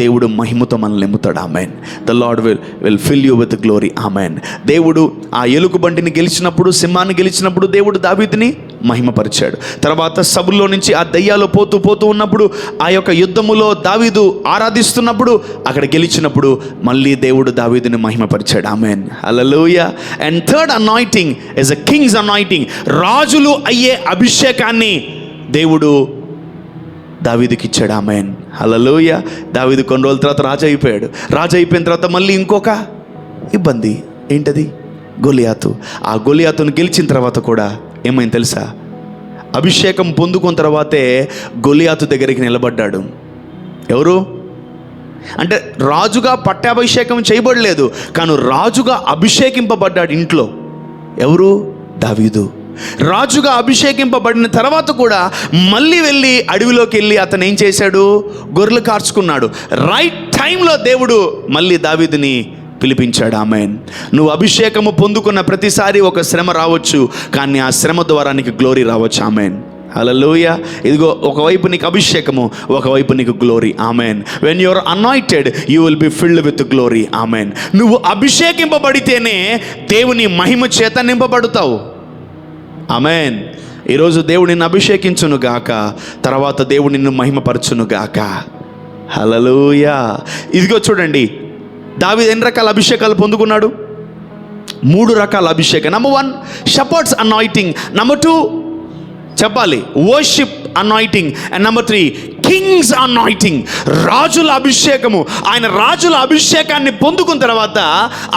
దేవుడు మహిమతో మనల్ని నింపుతాడు. Amen. The Lord will fill you with glory. Amen. దేవుడు ఆ ఎలుగుబంటిని గెలిచినప్పుడు, సింహాన్ని గెలిచినప్పుడు దేవుడు దావీదుని మహిమపరిచాడు. తర్వాత సభల్లో నుంచి ఆ దయ్యాలు పోతూ ఉన్నప్పుడు ఆ యొక్క యుద్ధములో దావీదు ఆరాధిస్తున్నప్పుడు అక్కడ గెలిచినప్పుడు మళ్ళీ దేవుడు దావీదుని మహిమపరిచాడు. Amen. Hallelujah. And third anointing is a king's anointing. రాజులు అయ్యే అభిషేకాన్ని దేవుడు దావీదుకి ఇచ్చాడు. ఆమేన్. హల్లెలూయా. దావీదు కొన్ని రోజుల తర్వాత రాజు అయిపోయాడు. రాజు అయిపోయిన తర్వాత మళ్ళీ ఇంకొక ఇబ్బంది. ఏంటది? గొలియాతు. ఆ గొలియాతును గెలిచిన తర్వాత కూడా ఏమైంది తెలుసా? అభిషేకం పొందుకున్న తర్వాతే గొలియాతు దగ్గరికి నిలబడ్డాడు. ఎవరు అంటే రాజుగా పట్టాభిషేకం చేయబడలేదు, కానీ రాజుగా అభిషేకింపబడ్డాడు ఇంట్లో. ఎవరు? దావీదు. రాజుగా అభిషేకింపబడిన తర్వాత కూడా మళ్ళీ వెళ్ళి అడవిలోకి వెళ్ళి అతను ఏం చేశాడు? గొర్రెలు కార్చుకున్నాడు. రైట్ టైంలో దేవుడు మళ్ళీ దావీదుని పిలిపించాడు. ఆమేన్. నువ్వు అభిషేకము పొందుకున్న ప్రతిసారి ఒక శ్రమ రావచ్చు, కానీ ఆ శ్రమ ద్వారా నీకు గ్లోరీ రావచ్చు. ఆమేన్. హల్లెలూయా. ఇదిగో ఒకవైపు నీకు అభిషేకము, ఒకవైపు నీకు glory. Amen. When you are anointed you will be filled with glory. Amen. నువ్వు అభిషేకింపబడితేనే దేవుని మహిమ చేత నింపబడతావు. ఆమేన్. ఈరోజు దేవుడు నిన్ను అభిషేకించును గాక, తర్వాత దేవుడు నిన్ను మహిమపరచును గాక. హల్లెలూయా. ఇదిగో చూడండి, దావీదు ఎన్ని రకాల అభిషేకాలు పొందుకున్నాడు? 3 రకాల అభిషేకం. నంబర్ 1 షెపర్డ్స్ అనాయింటింగ్, నంబర్ 2 చెప్పాలి worship anointing, and number 3 Kings anointing. రాజుల అభిషేకము. ఆయన రాజుల అభిషేకాన్ని పొందుకున్న తర్వాత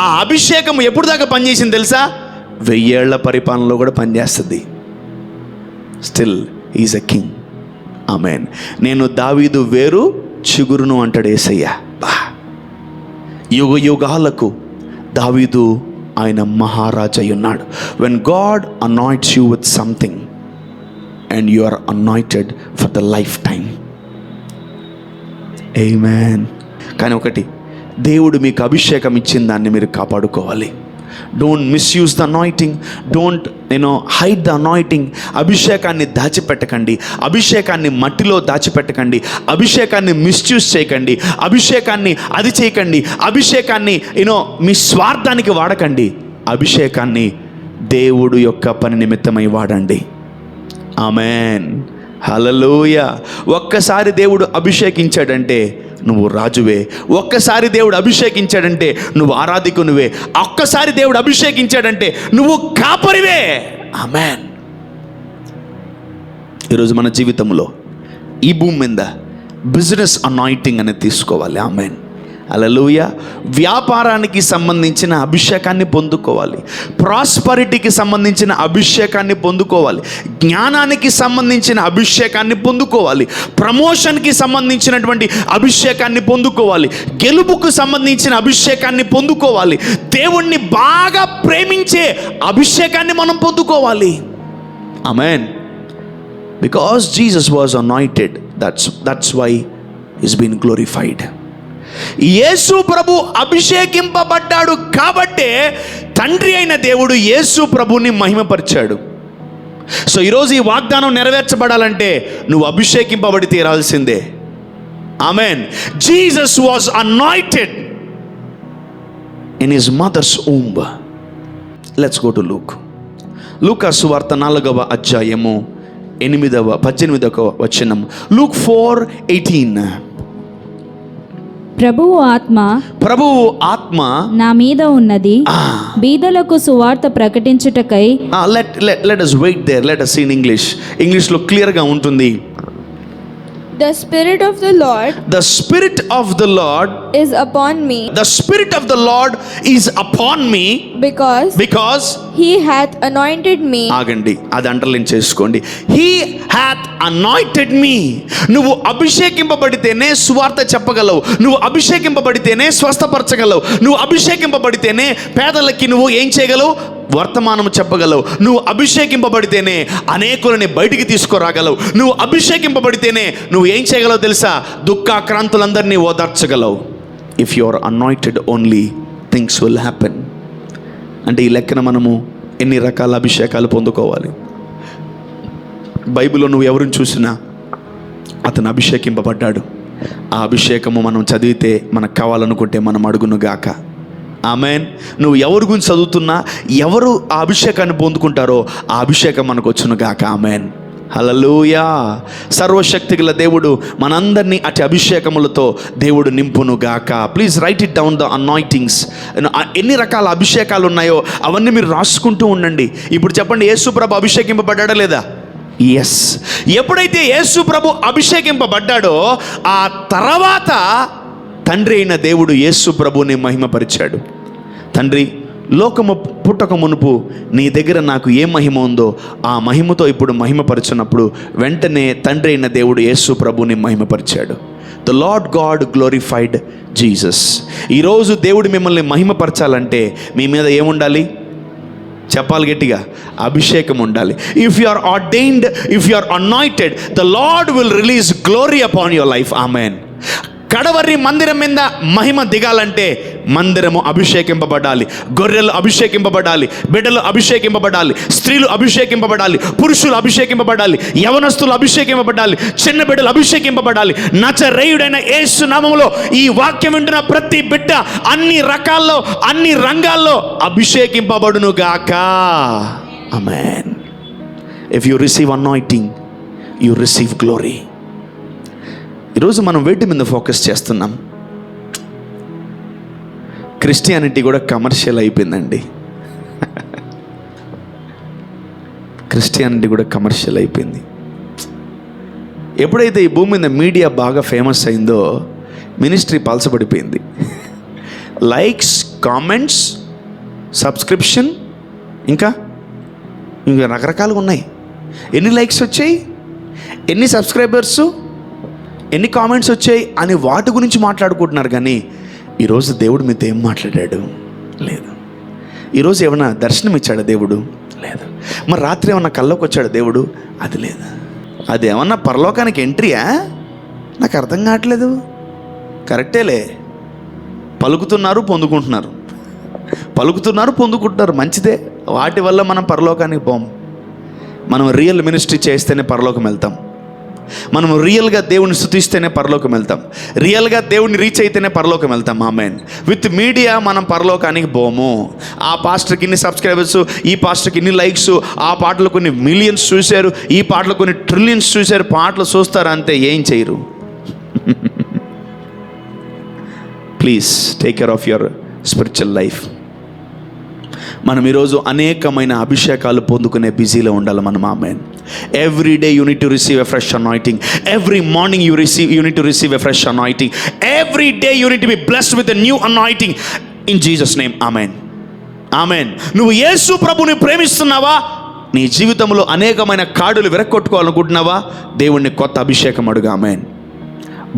ఆ అభిషేకము ఎప్పుడు దాకా పనిచేసింది తెలుసా? 1000 ఏళ్ల పరిపాలనలో కూడా పనిచేస్తుంది. Still is a king. Amen. నేను దావీదు వేరు చిగురును అంటాడు యేసయ్య. యుగ యుగాలకు దావీదు ఆయన మహారాజు అయి ఉన్నాడు. When God anoints you with something and you are anointed for the lifetime. Amen. కానీ ఒకటి, దేవుడు మీకు అభిషేకం ఇచ్చిన దాన్ని మీరు కాపాడుకోవాలి. Don't misuse the anointing. Don't hide the anointing. అభిషేకాన్ని దాచిపెట్టకండి. అభిషేకాన్ని మట్టిలో దాచిపెట్టకండి. అభిషేకాన్ని మిస్యూజ్ చేయకండి. అభిషేకాన్ని అది చేయకండి. అభిషేకాన్ని మీ స్వార్థానికి వాడకండి. అభిషేకాన్ని దేవుడు యొక్క పని నిమిత్తమై వాడండి. ఆమేన్. హల్లెలూయా. ఒక్కసారి దేవుడు అభిషేకించాడంటే నువ్వు రాజువే. ఒక్కసారి దేవుడు అభిషేకించాడంటే నువ్వు ఆరాధికునివే. ఒక్కసారి దేవుడు అభిషేకించాడంటే నువ్వు కాపరివే. ఆమేన్. ఈరోజు మన జీవితంలో ఈ భూమి మీద బిజినెస్ అనాయింటింగ్ అనేది తీసుకోవాలి. ఆమేన్. హల్లెలూయా. వ్యాపారానికి సంబంధించిన అభిషేకాన్ని పొందుకోవాలి, ప్రాస్పరిటీకి సంబంధించిన అభిషేకాన్ని పొందుకోవాలి, జ్ఞానానికి సంబంధించిన అభిషేకాన్ని పొందుకోవాలి, ప్రమోషన్కి సంబంధించినటువంటి అభిషేకాన్ని పొందుకోవాలి, గెలుపుకు సంబంధించిన అభిషేకాన్ని పొందుకోవాలి, దేవుణ్ణి బాగా ప్రేమించే అభిషేకాన్ని మనం పొందుకోవాలి. Amen. Because Jesus was anointed, that's why is been glorified. యేసు ప్రభు అభిషేకింపబడ్డాడు కాబట్టే తండ్రి అయిన దేవుడు యేసు ప్రభుని మహిమపరిచాడు. సో ఈరోజు ఈ వాగ్దానం నెరవేర్చబడాలంటే నువ్వు అభిషేకింపబడి తీరాల్సిందే. Amen. Jesus was anointed in his mother's womb. Let's go to లూకా సువార్త 4వ అధ్యాయము 18వ వచనం. Luke 4:18. ప్రభువు ఆత్మ నా మీద ఉన్నది, బీదలకు సువార్త ప్రకటించుటకై. Let us wait there. Let us see in English. ఇంగ్లీష్లో క్లియర్గా ఉంటుంది. The Spirit of the Lord is upon me. The Spirit of the Lord is upon me because He hath anointed me. ఆగండి, అది అండర్లైన్ చేసుకోండి. He hath anointed me. నువ్వు అభిషేకింపబడితేనే సువార్త చెప్పగలవు, నువ్వు అభిషేకింపబడితేనే స్వస్థపరచగలవు, నువ్వు అభిషేకింపబడితేనే పేదలకి నువ్వు ఏం చేయగలవు, వర్తమానం చెప్పగలవు, నువ్వు అభిషేకింపబడితేనే అనేకులని బయటికి తీసుకురాగలవు, నువ్వు అభిషేకింపబడితేనే నువ్వు ఏం చేయగలవు తెలుసా, దుఃఖాక్రాంతులందరినీ ఓదార్చగలవు. If you are anointed only things will happen. అంటే ఈ లెక్కన మనము ఎన్ని రకాల అభిషేకాలు పొందుకోవాలి. బైబిల్లో నువ్వు ఎవరిని చూసినా అతను అభిషేకింపబడ్డాడు. ఆ అభిషేకము మనం చదివితే మనకు కావాలనుకుంటే మనం అడుగును గాక. ఆమేన్. నువ్వు ఎవరి గురించి చదువుతున్నా, ఎవరు ఆ అభిషేకాన్ని పొందుకుంటారో ఆ అభిషేకం మనకు వచ్చును గాక. ఆమేన్. హల్లెలూయా. సర్వశక్తి గల దేవుడు మనందరినీ అటు అభిషేకములతో దేవుడు నింపును గాక. Please write it down the anointings. ఎన్ని రకాల అభిషేకాలు ఉన్నాయో అవన్నీ మీరు రాసుకుంటూ ఉండండి. ఇప్పుడు చెప్పండి, యేసు ప్రభు అభిషేకింపబడ్డాడా లేదా? ఎస్. ఎప్పుడైతే యేసు ప్రభు అభిషేకింపబడ్డాడో ఆ తర్వాత తండ్రి అయిన దేవుడు యేసు ప్రభుని మహిమపరిచాడు. తండ్రి, లోకము పుట్టక మునుపు నీ దగ్గర నాకు ఏ మహిమ ఉందో ఆ మహిమతో ఇప్పుడు మహిమపరిచినప్పుడు వెంటనే తండ్రి అయిన దేవుడు యేసు ప్రభుని మహిమపరిచాడు. The Lord God glorified Jesus. ఈరోజు దేవుడు మిమ్మల్ని మహిమపరచాలంటే మీ మీద ఏముండాలి చెప్పాలి గట్టిగా? అభిషేకం ఉండాలి. If you are ordained, if you are anointed, the Lord will release glory upon your life. Amen. కడవరి మందిరం మీద మహిమ దిగాలంటే మందిరము అభిషేకింపబడాలి, గొర్రెలు అభిషేకింపబడాలి, బిడ్డలు అభిషేకింపబడాలి, స్త్రీలు అభిషేకింపబడాలి, పురుషులు అభిషేకింపబడాలి, యవనస్తులు అభిషేకింపబడాలి, చిన్న బిడ్డలు అభిషేకింపబడాలి. నజరేయుడైన యేసు నామములో ఈ వాక్యం వింటున్న ప్రతి బిడ్డ అన్ని రకాల్లో, అన్ని రంగాల్లో అభిషేకింపబడును గాక. Amen. If you receive anointing, you receive glory. ఈరోజు మనం వేటి మీద ఫోకస్ చేస్తున్నాం? క్రిస్టియానిటీ కూడా కమర్షియల్ అయిపోయిందండి. క్రిస్టియానిటీ కూడా కమర్షియల్ అయిపోయింది. ఎప్పుడైతే ఈ భూమి మీద మీడియా బాగా ఫేమస్ అయిందో మినిస్ట్రీ పలసపడిపోయింది. లైక్స్, కామెంట్స్, సబ్స్క్రిప్షన్, ఇంకా రకరకాలుగా ఉన్నాయి. ఎన్ని లైక్స్ వచ్చాయి, ఎన్ని సబ్స్క్రైబర్సు, ఎన్ని కామెంట్స్ వచ్చాయి అని వాటి గురించి మాట్లాడుకుంటున్నారు. కానీ ఈరోజు దేవుడు మీతో ఏం మాట్లాడాడు? లేదు. ఈరోజు ఏమైనా దర్శనం ఇచ్చాడా దేవుడు? లేదు. మరి రాత్రి ఏమన్నా కల్లోకి వచ్చాడు దేవుడు? అది లేదు. అది ఏమన్నా పరలోకానికి ఎంట్రీయా? నాకు అర్థం కావట్లేదు. కరెక్టేలే, పలుకుతున్నారు పొందుకుంటున్నారు, పలుకుతున్నారు పొందుకుంటున్నారు, మంచిదే. వాటి వల్ల మనం పరలోకానికి పోము. మనం రియల్ మినిస్ట్రీ చేస్తేనే పరలోకం వెళ్తాం. మనం రియల్గా దేవుని స్తుతిస్తేనే పరలోకం వెళ్తాం. రియల్గా దేవుని రీచ్ అయితేనే పరలోకం వెళ్తాం. ఆమేన్. విత్ మీడియా మనం పరలోకానికి పోము. ఆ పాస్టర్కి ఇన్ని సబ్స్క్రైబర్స్, ఈ పాస్టర్కి ఇన్ని లైక్స్, ఆ పాటలు కొన్ని మిలియన్స్ చూశారు, ఈ పాటలు కొన్ని ట్రిలియన్స్ చూశారు. పాటలు చూస్తారు అంతే, ఏం చేయరు. Please take care of your spiritual life. మనం ఈరోజు అనేకమైన అభిషేకాలు పొందుకునే బిజీలో ఉండాలి మనం. Amen. Every day you need to receive a fresh anointing. Every morning you need to receive a fresh anointing. Every day you need to be blessed with a new anointing in Jesus name. Amen. Amen. నువ్వు యేసు ప్రభుని ప్రేమిస్తున్నావా? నీ జీవితంలో అనేకమైన కాడులు విరక్కొట్టుకోవాలనుకుంటున్నావా? దేవుణ్ణి కొత్త అభిషేకం అడుగు. ఆమేన్.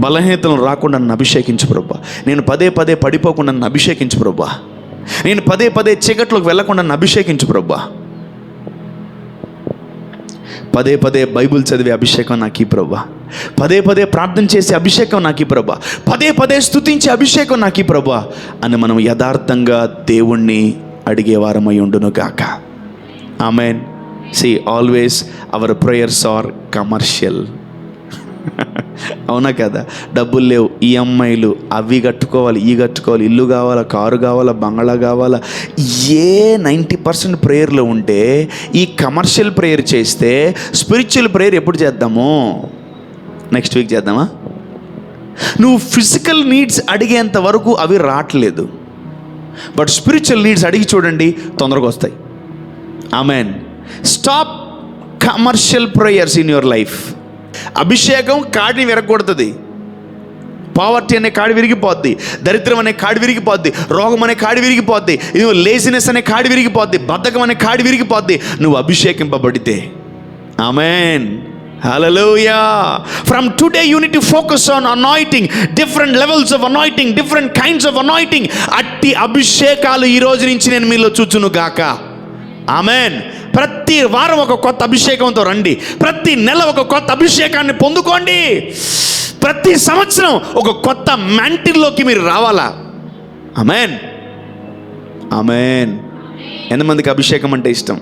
బలహీనతలు రాకుండా నన్ను అభిషేకించు ప్రభువా. నేను పదే పదే పడిపోకుండా నన్ను అభిషేకించు ప్రభువా. నేను పదే పదే చీకట్లోకి వెళ్ళకుండా నన్ను అభిషేకించు ప్రభువా. పదే పదే బైబిల్ చదివే అభిషేకం నాకు ఈ ప్రభువా. పదే పదే ప్రార్థన చేసే అభిషేకం నాకు ఈ ప్రభువా. పదే పదే స్తుతించే అభిషేకం నాకు ఈ ప్రభువా అని మనం యథార్థంగా దేవుణ్ణి అడిగేవారమై ఉండును గాక. ఆమేన్. See, always our prayers are commercial. అవునా కదా? డబ్బులు లేవు, ఈఎంఐలు, అవి కట్టుకోవాలి, ఈ కట్టుకోవాలి, ఇల్లు కావాలా, కారు కావాలా, బంగళా కావాలా, 90% ప్రేయర్లో ఉంటే ఈ కమర్షియల్ ప్రేయర్ చేస్తే స్పిరిచువల్ ప్రేయర్ ఎప్పుడు చేద్దాము? నెక్స్ట్ వీక్ చేద్దామా? నువ్వు ఫిజికల్ నీడ్స్ అడిగేంత వరకు అవి రావట్లేదు, బట్ స్పిరిచువల్ నీడ్స్ అడిగి చూడండి, తొందరగా వస్తాయి. Amen. Stop commercial prayers in your life. అభిషేకం కాడిని విరగొడుతుంది. పావర్టీ అనే కాడి విరిగిపోద్ది, దరిద్రం అనే కాడి విరిగిపోద్ది, రోగం అనే కాడి విరిగిపోద్ది, ఇది లేజినెస్ అనే కాడి విరిగిపోద్ది, బద్ధకం అనే కాడి విరిగిపోద్ది నువ్వు అభిషేకింపబడితే. ఆమేన్. హల్లెలూయా. From today you need to focus on anointing, different levels of anointing, different kinds of anointing. అట్టి అభిషేకాలు ఈ రోజు నుంచి నేను మీలో చూచును గాక. ఆమేన్. ప్రతి వారం ఒక కొత్త అభిషేకంతో రండి. ప్రతి నెల ఒక కొత్త అభిషేకాన్ని పొందుకోండి. ప్రతి సంవత్సరం ఒక కొత్త మ్యాంటిల్లోకి మీరు రావాలా. ఆమేన్. ఆమేన్. ఎంతమందికి అభిషేకం అంటే ఇష్టం?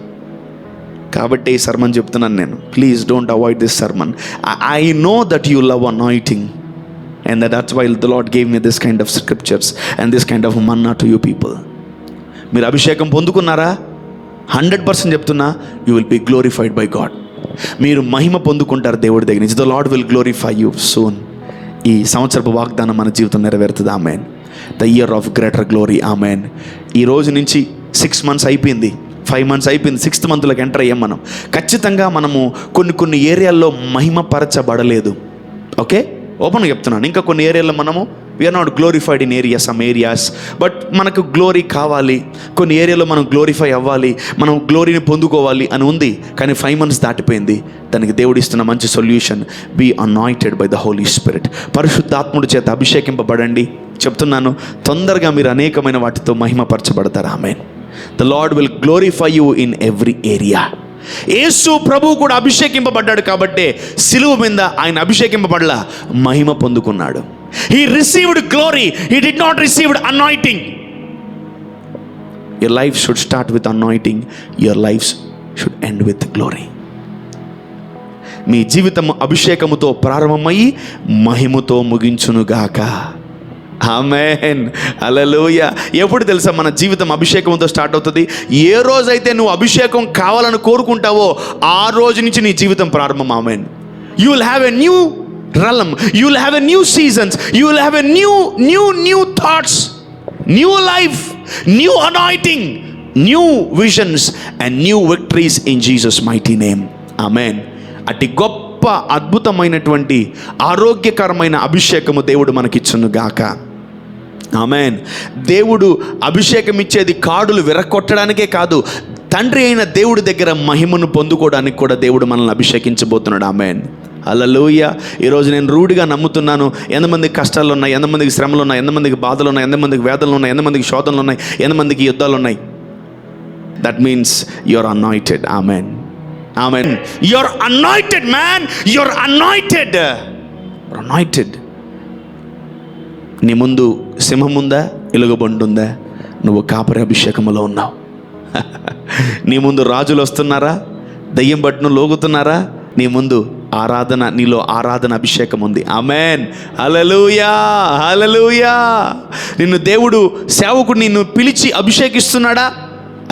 కాబట్టి ఈ సర్మన్ చెప్తున్నాను నేను. Please don't avoid this sermon. I know that you love anointing and that's why the Lord gave me this kind of scriptures and this kind of manna to you people. మీరు అభిషేకం పొందుకున్నారా? 100% చెప్తున్నా, you will be glorified by God. మీరు మహిమ పొందుకుంటారు దేవుడి దగ్గర నుంచి. The Lord will glorify you soon. ఈ సంవత్సరపు వాగ్దానం మన జీవితం నెరవేరుతుంది. Amen. The year of greater glory. Amen. ఈ రోజు నుంచి 6 months అయిపోయింది, 5 months అయిపోయింది, 6th monthలోకి ఎంటర్ అయ్యాం మనం. ఖచ్చితంగా మనము కొన్ని ఏరియాల్లో మహిమపరచబడలేదు. ఓకే, ఓపెన్గా చెప్తున్నాను. ఇంకా కొన్ని ఏరియాల్లో మనము we are not glorified in some areas, but మనకు గ్లోరీ కావాలి. కొన్ని ఏరియాలో మనం గ్లోరిఫై అవ్వాలి, మనం గ్లోరీని పొందుకోవాలి అని ఉంది. కానీ 5 months దాటిపోయింది. దానికి దేవుడు ఇస్తున్న మంచి solution, be anointed by the Holy Spirit. పరిశుద్ధాత్ముడి చేత అభిషేకింపబడండి. చెప్తున్నాను, తొందరగా మీరు అనేకమైన వాటితో మహిమపరచబడతారు. Amen. The Lord will glorify you in every area. యేసు ప్రభువు కూడా అభిషేకింపబడ్డాడు కాబట్టి సిలువ మీద ఆయన అభిషేకింపబడలా, మహిమ పొందుకున్నాడు. He received glory. He did not receive anointing. Your life should start with anointing. Your life should end with glory. మీ జీవితం అభిషేకముతో ప్రారంభమయ్యి మహిమతో ముగించునుగాక. ఆమేన్. హల్లెలూయా. ఎప్పుడు తెలుసా మన జీవితం అభిషేకంతో స్టార్ట్ అవుతుంది? ఏ రోజైతే నువ్వు అభిషేకం కావాలని కోరుకుంటావో ఆ రోజు నుంచి నీ జీవితం ప్రారంభం. ఆమేన్. You will have a new realm. You will have a new seasons. You will have a new thoughts, new life, new anointing, new visions and new victories in Jesus mighty name. Amen. అట్టి గొప్ప అద్భుతమైనటువంటి ఆరోగ్యకరమైన అభిషేకము దేవుడు మనకిచ్చును గాక. ఆమేన్. దేవుడు అభిషేకం ఇచ్చేది కాడులు విరక్కొట్టడానికే కాదు, తండ్రి అయిన దేవుడి దగ్గర మహిమను పొందుకోవడానికి కూడా దేవుడు మనల్ని అభిషేకించబోతున్నాడు. ఆమేన్. హల్లెలూయా. ఈరోజు నేను రూఢిగా నమ్ముతున్నాను, ఎంతమందికి కష్టాలు ఉన్నాయి, ఎంతమందికి శ్రమలు ఉన్నాయి, ఎంతమందికి బాధలు ఉన్నాయి, ఎంతమందికి వేదనలు ఉన్నాయి, ఎంతమందికి శోధనలు ఉన్నాయి, ఎంతమందికి యుద్ధాలు ఉన్నాయి. That means your anointed. Amen. Amen. Your anointed man. Your anointed. Anointed. నీ ముందు సింహం ఉందా, ఎలుగుబంటి ఉందా? నువ్వు కాపరి అభిషేకములో ఉన్నావు. నీ ముందు రాజులు వస్తున్నారా, దయ్యం బట్టును లోగుతున్నారా? నీ ముందు ఆరాధన, నీలో ఆరాధన అభిషేకం ఉంది. ఆమేన్. హల్లెలూయా. హల్లెలూయా. నిన్ను దేవుడు సేవకుడు నిన్ను పిలిచి అభిషేకిస్తున్నాడా?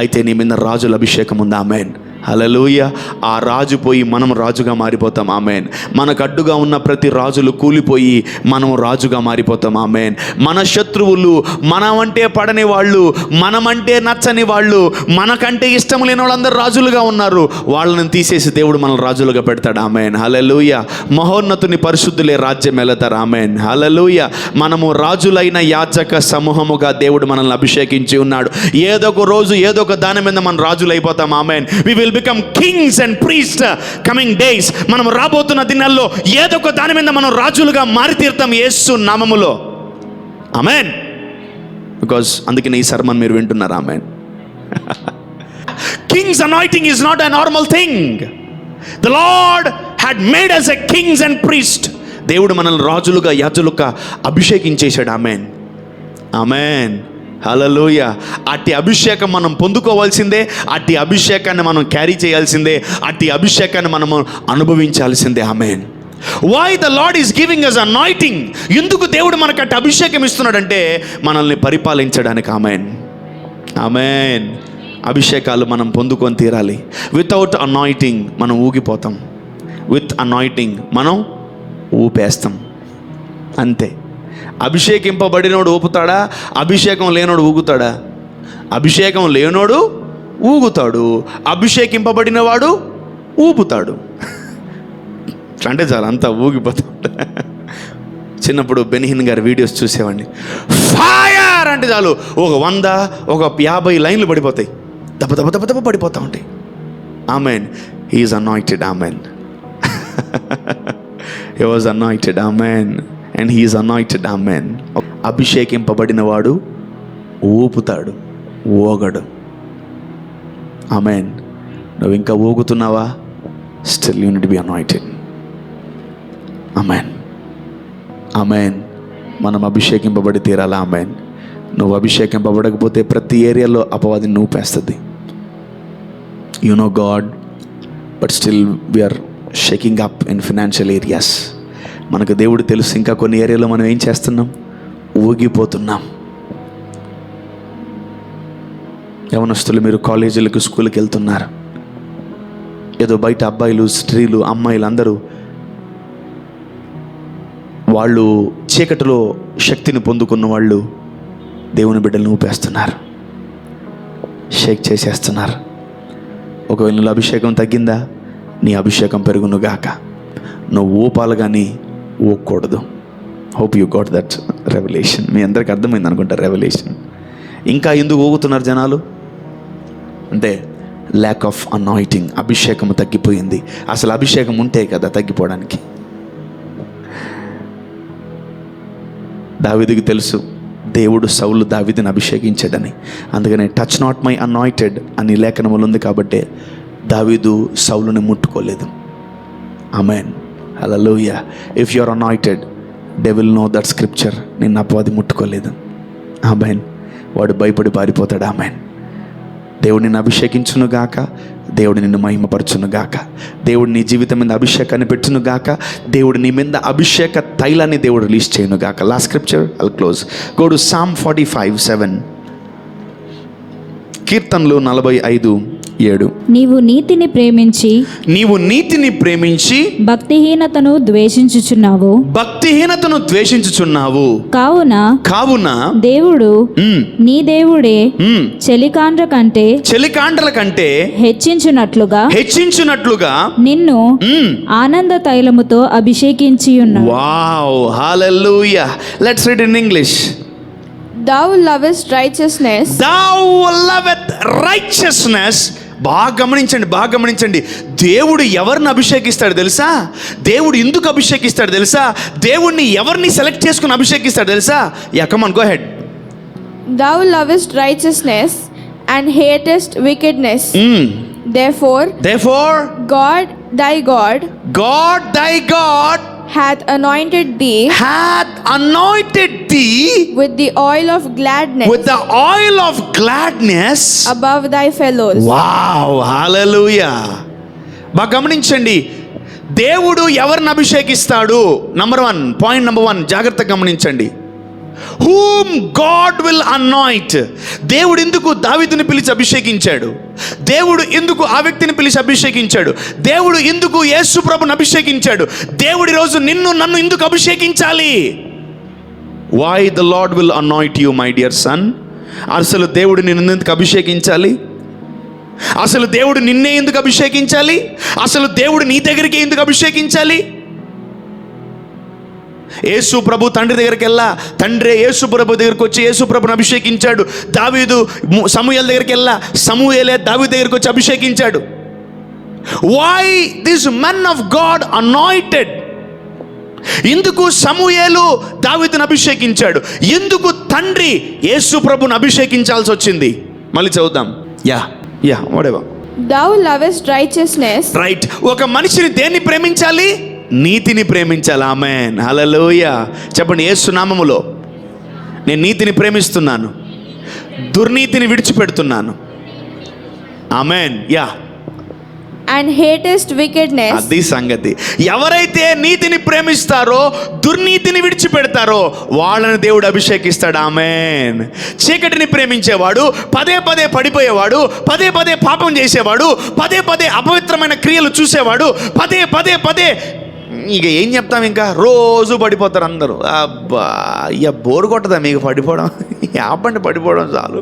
అయితే నీ మీద రాజుల అభిషేకం ఉంది. ఆమేన్. హల్లెలూయా. ఆ రాజు పోయి మనం రాజుగా మారిపోతాం. ఆమేన్. మనకు అడ్డుగా ఉన్న ప్రతి రాజులు కూలిపోయి మనం రాజుగా మారిపోతాం. ఆమేన్. మన శత్రువులు, మనమంటే పడని వాళ్ళు, మనమంటే నచ్చని వాళ్ళు, మనకంటే ఇష్టం లేని వాళ్ళందరూ రాజులుగా ఉన్నారు. వాళ్ళని తీసేసి దేవుడు మన రాజులుగా పెడతాడు. ఆమేన్. హల్లెలూయా. మహోన్నతుని పరిశుద్ధులే రాజ్యం వెళతారు. ఆమేన్. హల్లెలూయా. మనము రాజులైన యాజక సమూహముగా దేవుడు మనల్ని అభిషేకించి ఉన్నాడు. ఏదో ఒక రోజు ఏదో ఒక దాని మీద మనం రాజులు అయిపోతాం. ఆమేన్. We will become kings and priest coming days. మనం రాబోతున్న దినాల్లో ఏదో ఒక దాని మీద మనం రాజులుగా మారి తీరుతాం యేసు నామములో. ఆమేన్. బికాజ్ అందుకనే ఈ సర్మన్ మీరు వింటున్నారు. ఆమేన్. Kings anointing is not a normal thing. The Lord had made us a kings and priest. దేవుడు మనల్ని రాజులుగా యాజకులుగా అభిషేకించేశాడు. ఆమేన్. ఆమేన్. హల్లెలూయా. అట్టి అభిషేకం మనం పొందుకోవాల్సిందే. అట్టి అభిషేకాన్ని మనం క్యారీ చేయాల్సిందే. అట్టి అభిషేకాన్ని మనము అనుభవించాల్సిందే. ఆమేన్. Why the Lord is giving us anointing? ఎందుకు దేవుడు మనకు అట్టి అభిషేకం ఇస్తున్నాడంటే మనల్ని పరిపాలించడానికి. ఆమేన్. ఆమేన్. అభిషేకాలు మనం పొందుకొని తీరాలి. వితౌట్ అనాయింటింగ్ మనం ఊగిపోతాం. విత్ అనాయింటింగ్ మనం ఊపేస్తాం. అంతే. అభిషేకింపబడినోడు ఊపుతాడా? అభిషేకం లేనోడు ఊగుతాడా? అభిషేకం లేనోడు ఊగుతాడు, అభిషేకింపబడినవాడు ఊపుతాడు. అంటే చాలా అంతా ఊగిపోతాడు. చిన్నప్పుడు బెనిహిన్ గారి వీడియోస్ చూసేవాడిని. ఫైర్ అంటే చాలు ఒక 100 ఒక 50 లైన్లు పడిపోతాయి. దెబ్బ దెబ్బ దెబ్బ దెబ్బ పడిపోతూ ఉంటాయి. ఆమెన్. He is anointed. ఆమెన్. He was anointed. ఆమెన్. And he is anointed. ఆమెన్. అభిషేకింపబడిన వాడు ఊపుతాడు, ఊగడు. ఆమెన్. నువ్వు ఇంకా ఊగుతున్నావా? Still you need to be anointed. ఆమెన్. ఆమెన్. మనం అభిషేకింపబడి తీరాలా? ఆమెన్. నువ్వు అభిషేకింపబడకపోతే ప్రతి ఏరియాలో అపవాది ఊపేస్తుంది. You know God, but still we're shaking up in financial areas. మనకు దేవుడు తెలుసు, ఇంకా కొన్ని ఏరియాలో మనం ఏం చేస్తున్నాం? ఊగిపోతున్నాం. యవనస్తులు, మీరు కాలేజీలకు స్కూల్కి వెళ్తున్నారు. ఏదో బయట అబ్బాయిలు, స్త్రీలు, అమ్మాయిలు అందరూ వాళ్ళు చీకటిలో శక్తిని పొందుకున్న వాళ్ళు దేవుని బిడ్డలను ఊపేస్తున్నారు, షేక్ చేసేస్తున్నారు. ఒకవేళ నీళ్ళ అభిషేకం తగ్గిందా? నీ అభిషేకం పెరుగునుగాక. నువ్వు ఊపాలి కానీ ఊగకూడదు. Hope you got that revolution. మీ అందరికి అర్థమైంది అనుకుంటా రెవల్యూషన్. ఇంకా ఎందుకు ఊగుతున్నారు జనాలు అంటే ల్యాక్ ఆఫ్ అనాయింటింగ్. అభిషేకం తగ్గిపోయింది. అసలు అభిషేకం ఉంటే కదా తగ్గిపోవడానికి. దావీదుకి తెలుసు దేవుడు సౌలు దావీదుని అభిషేకించాడని. అందుకనే టచ్ నాట్ మై అనాయింటెడ్ అని లేఖనములు ఉంది. కాబట్టి దావీదు సౌలుని ముట్టుకోలేదు. ఆమెన్. హల్లెలూయా. If you are anointed, they will know that scripture. నిన్ను అపవాది ముట్టుకోలేదు. ఆమెన్. వాడు భయపడి పారిపోతాడు. ఆమెన్. దేవుడు నిన్ను అభిషేకించునుగాక. దేవుడు నిన్ను మహిమపరచునుగాక. దేవుడు నీ జీవితం మీద అభిషేకాన్ని పెట్టునుగాక. దేవుడు నీ మీద అభిషేక తైలాన్ని దేవుడు రిలీజ్ చేయనుగాక. Last scripture I'll close. Go to Psalm 45:7. కీర్తనలు 45:7. నీవు నీతిని ప్రేమించి భక్తిహీనతను ద్వేషించుచున్నావు. కావున దేవుడు నీ దేవుడే చెలికాండ్రల కంటే హెచ్చించునట్లుగా నిన్ను ఆనంద తైలముతో అభిషేకించి ఉన్నాడు. Wow, hallelujah. Let's read in English. Thou lovest righteousness. బాగా గమనించండి. దేవుడు ఎవరిని అభిషేకిస్తాడు తెలుసా? దేవుడు ఎందుకు అభిషేకిస్తాడు తెలుసా? దేవుడిని ఎవరిని సెలెక్ట్ చేసుకుని అభిషేకిస్తాడు తెలుసా? Yeah, come on, go head. Thou lovest righteousness and hatest wickedness. Therefore God thy God hath anointed thee with the oil of gladness above thy fellows. Wow, హల్లెలూయా. బాగా గమనించండి. దేవుడు ఎవరిని అభిషేకిస్తాడు? నంబర్ 1, పాయింట్ నంబర్ 1 జాగ్రత్తగా గమనించండి. whom God will anoint. దేవుడు ఎందుకు దావీదుని పిలిచి అభిషేకించాడు? దేవుడు ఎందుకు ఆ వ్యక్తిని పిలిచి అభిషేకించాడు? దేవుడు ఎందుకు యేసు ప్రభుని అభిషేకించాడు? దేవుడు ఈరోజు నిన్ను నన్ను ఎందుకు అభిషేకించాలి? Why the Lord will anoint you, my dear son? అసలు దేవుడు నిన్ను ఎందుకు అభిషేకించాలి? అసలు దేవుడు నిన్నే ఎందుకు అభిషేకించాలి? అసలు దేవుడు నీ దగ్గరికి ఎందుకు అభిషేకించాలి? యేసు ప్రభు తండ్రి దగ్గరికి వెళ్ళా, తండ్రి యేసు ప్రభు దగ్గరికి వచ్చి యేసు ప్రభుని అభిషేకించాడు. దావీదు సమూయేలు దగ్గరికి వెళ్ళా, సమూయేలే దావీదు దగ్గరికి వచ్చి అభిషేకించాడు. Why this men of God anointed? ఎందుకు సమూయేలు దావీదుని అభిషేకించాడు? ఎందుకు తండ్రి యేసు ప్రభుని అభిషేకించాల్సి వచ్చింది? మళ్ళీ చదువుదాం. యా వాడేవా. Thou lovest righteousness. రైట్. ఒక మనిషిని దేన్ని ప్రేమించాలి? నీతిని ప్రేమించాలి. ఆమేన్, హల్లెలూయా. చెప్పండి, యేసు నామములో నేను నీతిని ప్రేమిస్తున్నాను, దుర్నీతిని విడిచిపెడుతున్నాను. ఆమేన్. యా. And hatest wickedness. అది సంగతి. ఎవరైతే నీతిని ప్రేమిస్తారో దుర్నీతిని విడిచిపెడతారో వాళ్ళని దేవుడు అభిషేకిస్తాడు. ఆమేన్. చీకటిని ప్రేమించేవాడు, పదే పదే పడిపోయేవాడు, పదే పదే పాపం చేసేవాడు, పదే పదే అపవిత్రమైన క్రియలు చూసేవాడు, పదే పదే పదే, ఇక ఏం చెప్తాం, ఇంకా రోజు పడిపోతారు అందరూ. అబ్బా, ఇక బోరు కొట్టదా మీకు పడిపోవడం? ఆపండి, పడిపోవడం చాలు.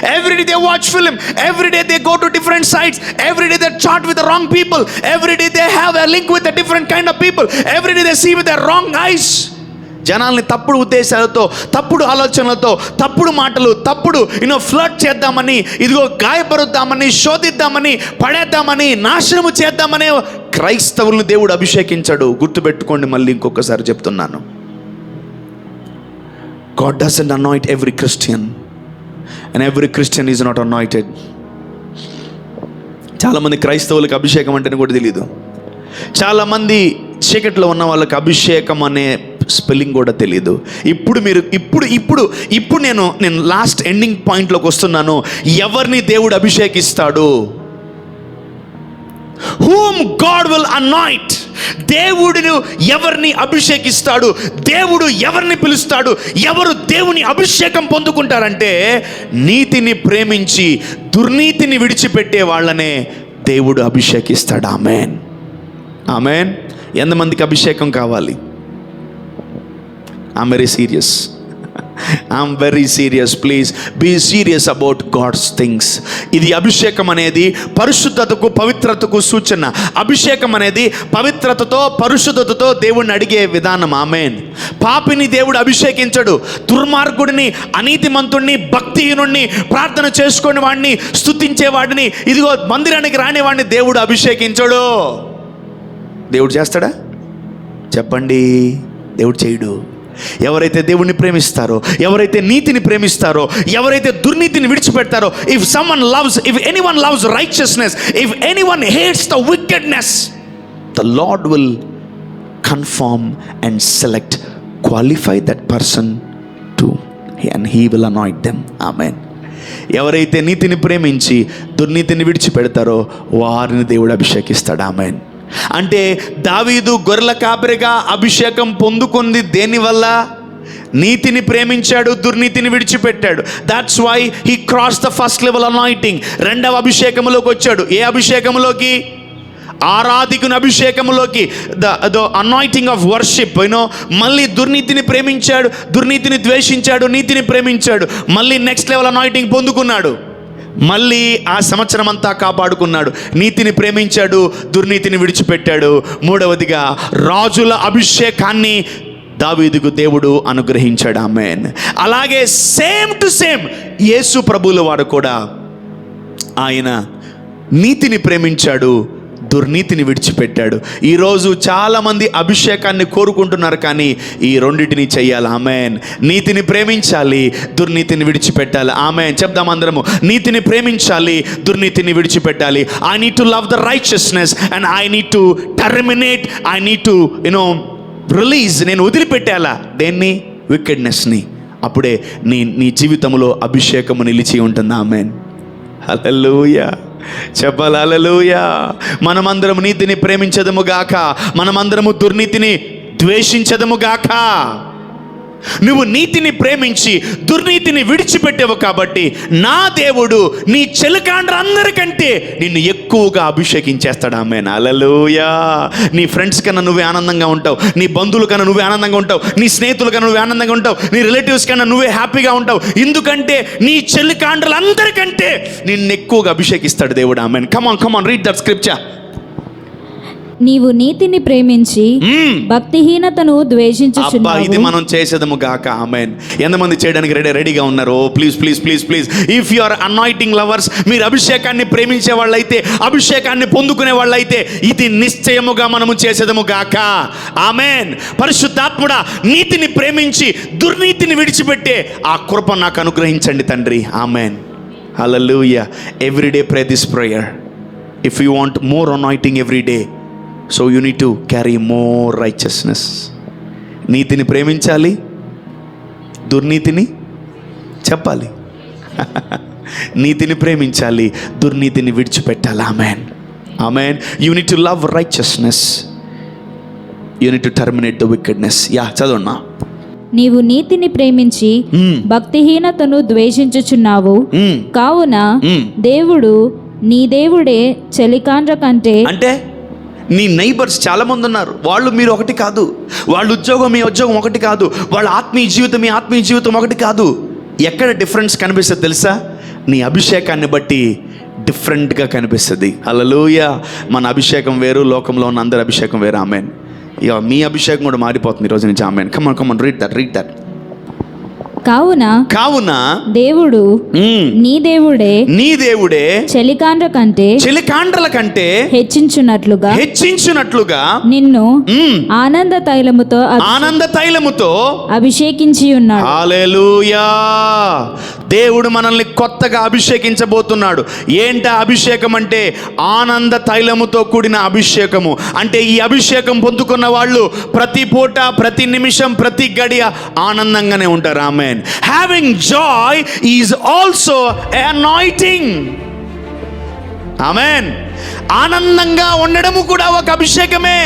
Every day they watch film, every day they go to different sites, every day they chat with the wrong people, every day they have a link with a different kind of people, every day they see with their wrong eyes. జనాల్ని తప్పుడు ఉద్దేశాలతో, తప్పుడు ఆలోచనలతో, తప్పుడు మాటలు, తప్పుడు flirt చేద్దామని, ఇదిగో గాయపరుద్దామని, శోధిద్దామని, పడేద్దామని, నాశనము చేద్దామనే క్రైస్తవులను దేవుడు అభిషేకించాడు. గుర్తుపెట్టుకోండి, మళ్ళీ ఇంకొకసారి చెప్తున్నాను. God doesn't anoint every Christian. And every Christian is not anointed. చాలామంది క్రైస్తవులకు అభిషేకం అంటేనే కూడా తెలియదు. చాలామంది చీకట్లో ఉన్న వాళ్ళకి అభిషేకం అనే స్పెల్లింగ్ కూడా తెలియదు. ఇప్పుడు నేను లాస్ట్ ఎండింగ్ పాయింట్లోకి వస్తున్నాను. ఎవరిని దేవుడు అభిషేకిస్తాడు? whom God will anoint. దేవుడును ఎవరిని అభిషేకిస్తాడు? దేవుడు ఎవరిని పిలుస్తాడు? ఎవరు దేవుని అభిషేకం పొందుకుంటారంటే నీతిని ప్రేమించి దుర్నీతిని విడిచిపెట్టే వాళ్ళనే దేవుడు అభిషేకిస్తాడు. ఆమేన్, ఆమేన్. ఎంతమందికి అభిషేకం కావాలి? I'm very serious. I'm very serious. Please be serious about God's things. ఇది అభిషేకం అనేది పరిశుద్ధతకు, పవిత్రతకు సూచన. అభిషేకం అనేది పవిత్రతతో, పరిశుద్ధతతో దేవుడిని అడిగే విధానం. ఆమేన్. పాపిని దేవుడు అభిషేకించడు. దుర్మార్గుడిని, అనీతిమంతుడిని, భక్తిహీనుడిని, ప్రార్థన చేసుకునే వాడిని, స్తుతించేవాడిని, ఇదిగో మందిరానికి రానివాడిని దేవుడు అభిషేకించడు. దేవుడు చేస్తాడా? చెప్పండి, దేవుడు చేయడు. ఎవరైతే దేవుణ్ణి ప్రేమిస్తారో, ఎవరైతే నీతిని ప్రేమిస్తారో, ఎవరైతే దుర్నీతిని విడిచిపెడతారో, if anyone loves righteousness, if anyone hates the wickedness, the Lord will confirm and select, qualify that person to, and he will anoint them. Amen. ఎవరైతే నీతిని ప్రేమించి దుర్నీతిని విడిచిపెడతారో వారిని దేవుడు అభిషేకిస్తాడు. ఆమేన్. అంటే దావీదు గొర్రెల కాపరిగా అభిషేకం పొందుకుంది దేనివల్ల? నీతిని ప్రేమించాడు, దుర్నీతిని విడిచిపెట్టాడు. That's why he cross the first level anointing. రెండవ అభిషేకంలోకి వచ్చాడు. ఏ అభిషేకంలోకి? ఆరాధికుని అభిషేకంలోకి. The anointing of worship. మళ్ళీ దుర్నీతిని ప్రేమించాడు, దుర్నీతిని ద్వేషించాడు, నీతిని ప్రేమించాడు. మళ్ళీ నెక్స్ట్ లెవెల్ అనాయింటింగ్ పొందుకున్నాడు. మళ్ళీ ఆ సంవత్సరం అంతా కాపాడుకున్నాడు. నీతిని ప్రేమించాడు, దుర్నీతిని విడిచిపెట్టాడు. మూడవదిగా రాజుల అభిషేకాన్ని దావీదుకు దేవుడు అనుగ్రహించాడు. ఆమేన్. అలాగే సేమ్ టు సేమ్ యేసు ప్రభువుల వారు కూడా ఆయన నీతిని ప్రేమించాడు, దుర్నీతిని విడిచిపెట్టాడు. ఈరోజు చాలామంది అభిషేకాన్ని కోరుకుంటున్నారు, కానీ ఈ రెండింటిని చెయ్యాలి. ఆమేన్. నీతిని ప్రేమించాలి, దుర్నీతిని విడిచిపెట్టాలి. ఆమేన్. చెప్దాం అందరము, నీతిని ప్రేమించాలి, దుర్నీతిని విడిచిపెట్టాలి. I need to love the righteousness and I need to terminate, I need to release. నేను వదిలిపెట్టాలా దేన్ని? వికెడ్నెస్ని. అప్పుడే నీ జీవితంలో అభిషేకము నిలిచి ఉంటుంది. ఆమేన్. హల్లెలూయా. చెప్పాలి హల్లెలూయా. మనమందరం నీతిని ప్రేమించదము గాక, మనమందరము దుర్నీతిని ద్వేషించదము గాక. నువ్వు నీతిని ప్రేమించి దుర్నీతిని విడిచిపెట్టావు కాబట్టి నా దేవుడు నీ చెలికాండ్రందరికంటే నిన్ను ఎక్కువగా అభిషేకించేస్తాడు. ఆమేన్. హల్లెలూయా. నీ ఫ్రెండ్స్ కన్నా నువ్వే ఆనందంగా ఉంటావు, నీ బంధువుల కన్నా నువ్వే ఆనందంగా ఉంటావు, నీ స్నేహితుల కన్నా నువ్వే ఆనందంగా ఉంటావు, నీ రిలేటివ్స్ కన్నా నువ్వే హ్యాపీగా ఉంటావు. ఎందుకంటే నీ చెలికాండ్రందరికంటే నిన్ను ఎక్కువగా అభిషేకిస్తాడు దేవుడు. ఆమేన్. Come on read that scripture. నీవు నీతిని ప్రేమించి భక్తిహీనతను అబ్బా, ఇది ద్వేషించుచున్నావు. మనం చేసేదము గాక. ఆమేన్. ఎంతమంది చేయడానికి రెడీగా ఉన్నారు? Please please please please if you are anointing lovers, మీరు అభిషేకాన్ని ప్రేమించే వాళ్ళైతే, అభిషేకాన్ని పొందుకునే వాళ్ళైతే ఇది నిశ్చయముగా మనము చేసేదము గాక. ఆమేన్. పరిశుద్ధాత్ముడా, నీతిని ప్రేమించి దుర్నీతిని విడిచిపెట్టే ఆ కృప నాకు అనుగ్రహించండి తండ్రి. ఆమేన్. హల్లెలూయా. Everyday pray this prayer. If you want more anointing every day, so you need to carry more righteousness. నీతిని ప్రేమించాలి, దుర్నీతిని చెప్పాలి. నీతిని ప్రేమించాలి, దుర్నీతిని విడిచిపెట్టాలి. ఆమేన్. ఆమేన్. You need to love righteousness, you need to terminate the wickedness. Yeah, చదవన్నా. నీవు నీతిని ప్రేమించి భక్తిహీనతను ద్వేషించుచున్నావు. కావున దేవుడు నీ దేవుడే చెలికాండ్ర కంటే, అంటే నీ నైబర్స్ చాలా మంది ఉన్నారు, వాళ్ళు మీరు ఒకటి కాదు, వాళ్ళ ఉద్యోగం మీ ఉద్యోగం ఒకటి కాదు, వాళ్ళ ఆత్మీయ జీవితం మీ ఆత్మీయ జీవితం ఒకటి కాదు. ఎక్కడ డిఫరెన్స్ కనిపిస్తుంది తెలుసా? నీ అభిషేకాన్ని బట్టి డిఫరెంట్గా కనిపిస్తుంది. హల్లెలూయా. మన అభిషేకం వేరు, లోకంలో ఉన్న అందరి అభిషేకం వేరు. ఆమేన్. ఇక మీ అభిషేకం కూడా మారిపోతుంది ఈరోజు నుంచి. ఆమేన్. కమాన్ రీడ్ దట్. కావున దేవుడు నీ దేవుడే చెలికాండ్ర కంటే హెచ్చించున్నట్లుగా నిన్ను ఆనంద తైలముతో అభిషేకించి ఉన్నాడు. హల్లెలూయా. దేవుడు మనల్ని కొత్తగా అభిషేకించబోతున్నాడు. ఏంట అభిషేకం అంటే? ఆనంద తైలముతో కూడిన అభిషేకము. అంటే ఈ అభిషేకం పొందుకున్న వాళ్ళు ప్రతి పూట, ప్రతి నిమిషం, ప్రతి గడియ ఆనందంగానే ఉంటారు. ఆమేన్. Having joy is also anointing. ఆమేన్. ఆనందంగా ఉండడము కూడా ఒక అభిషేకమే.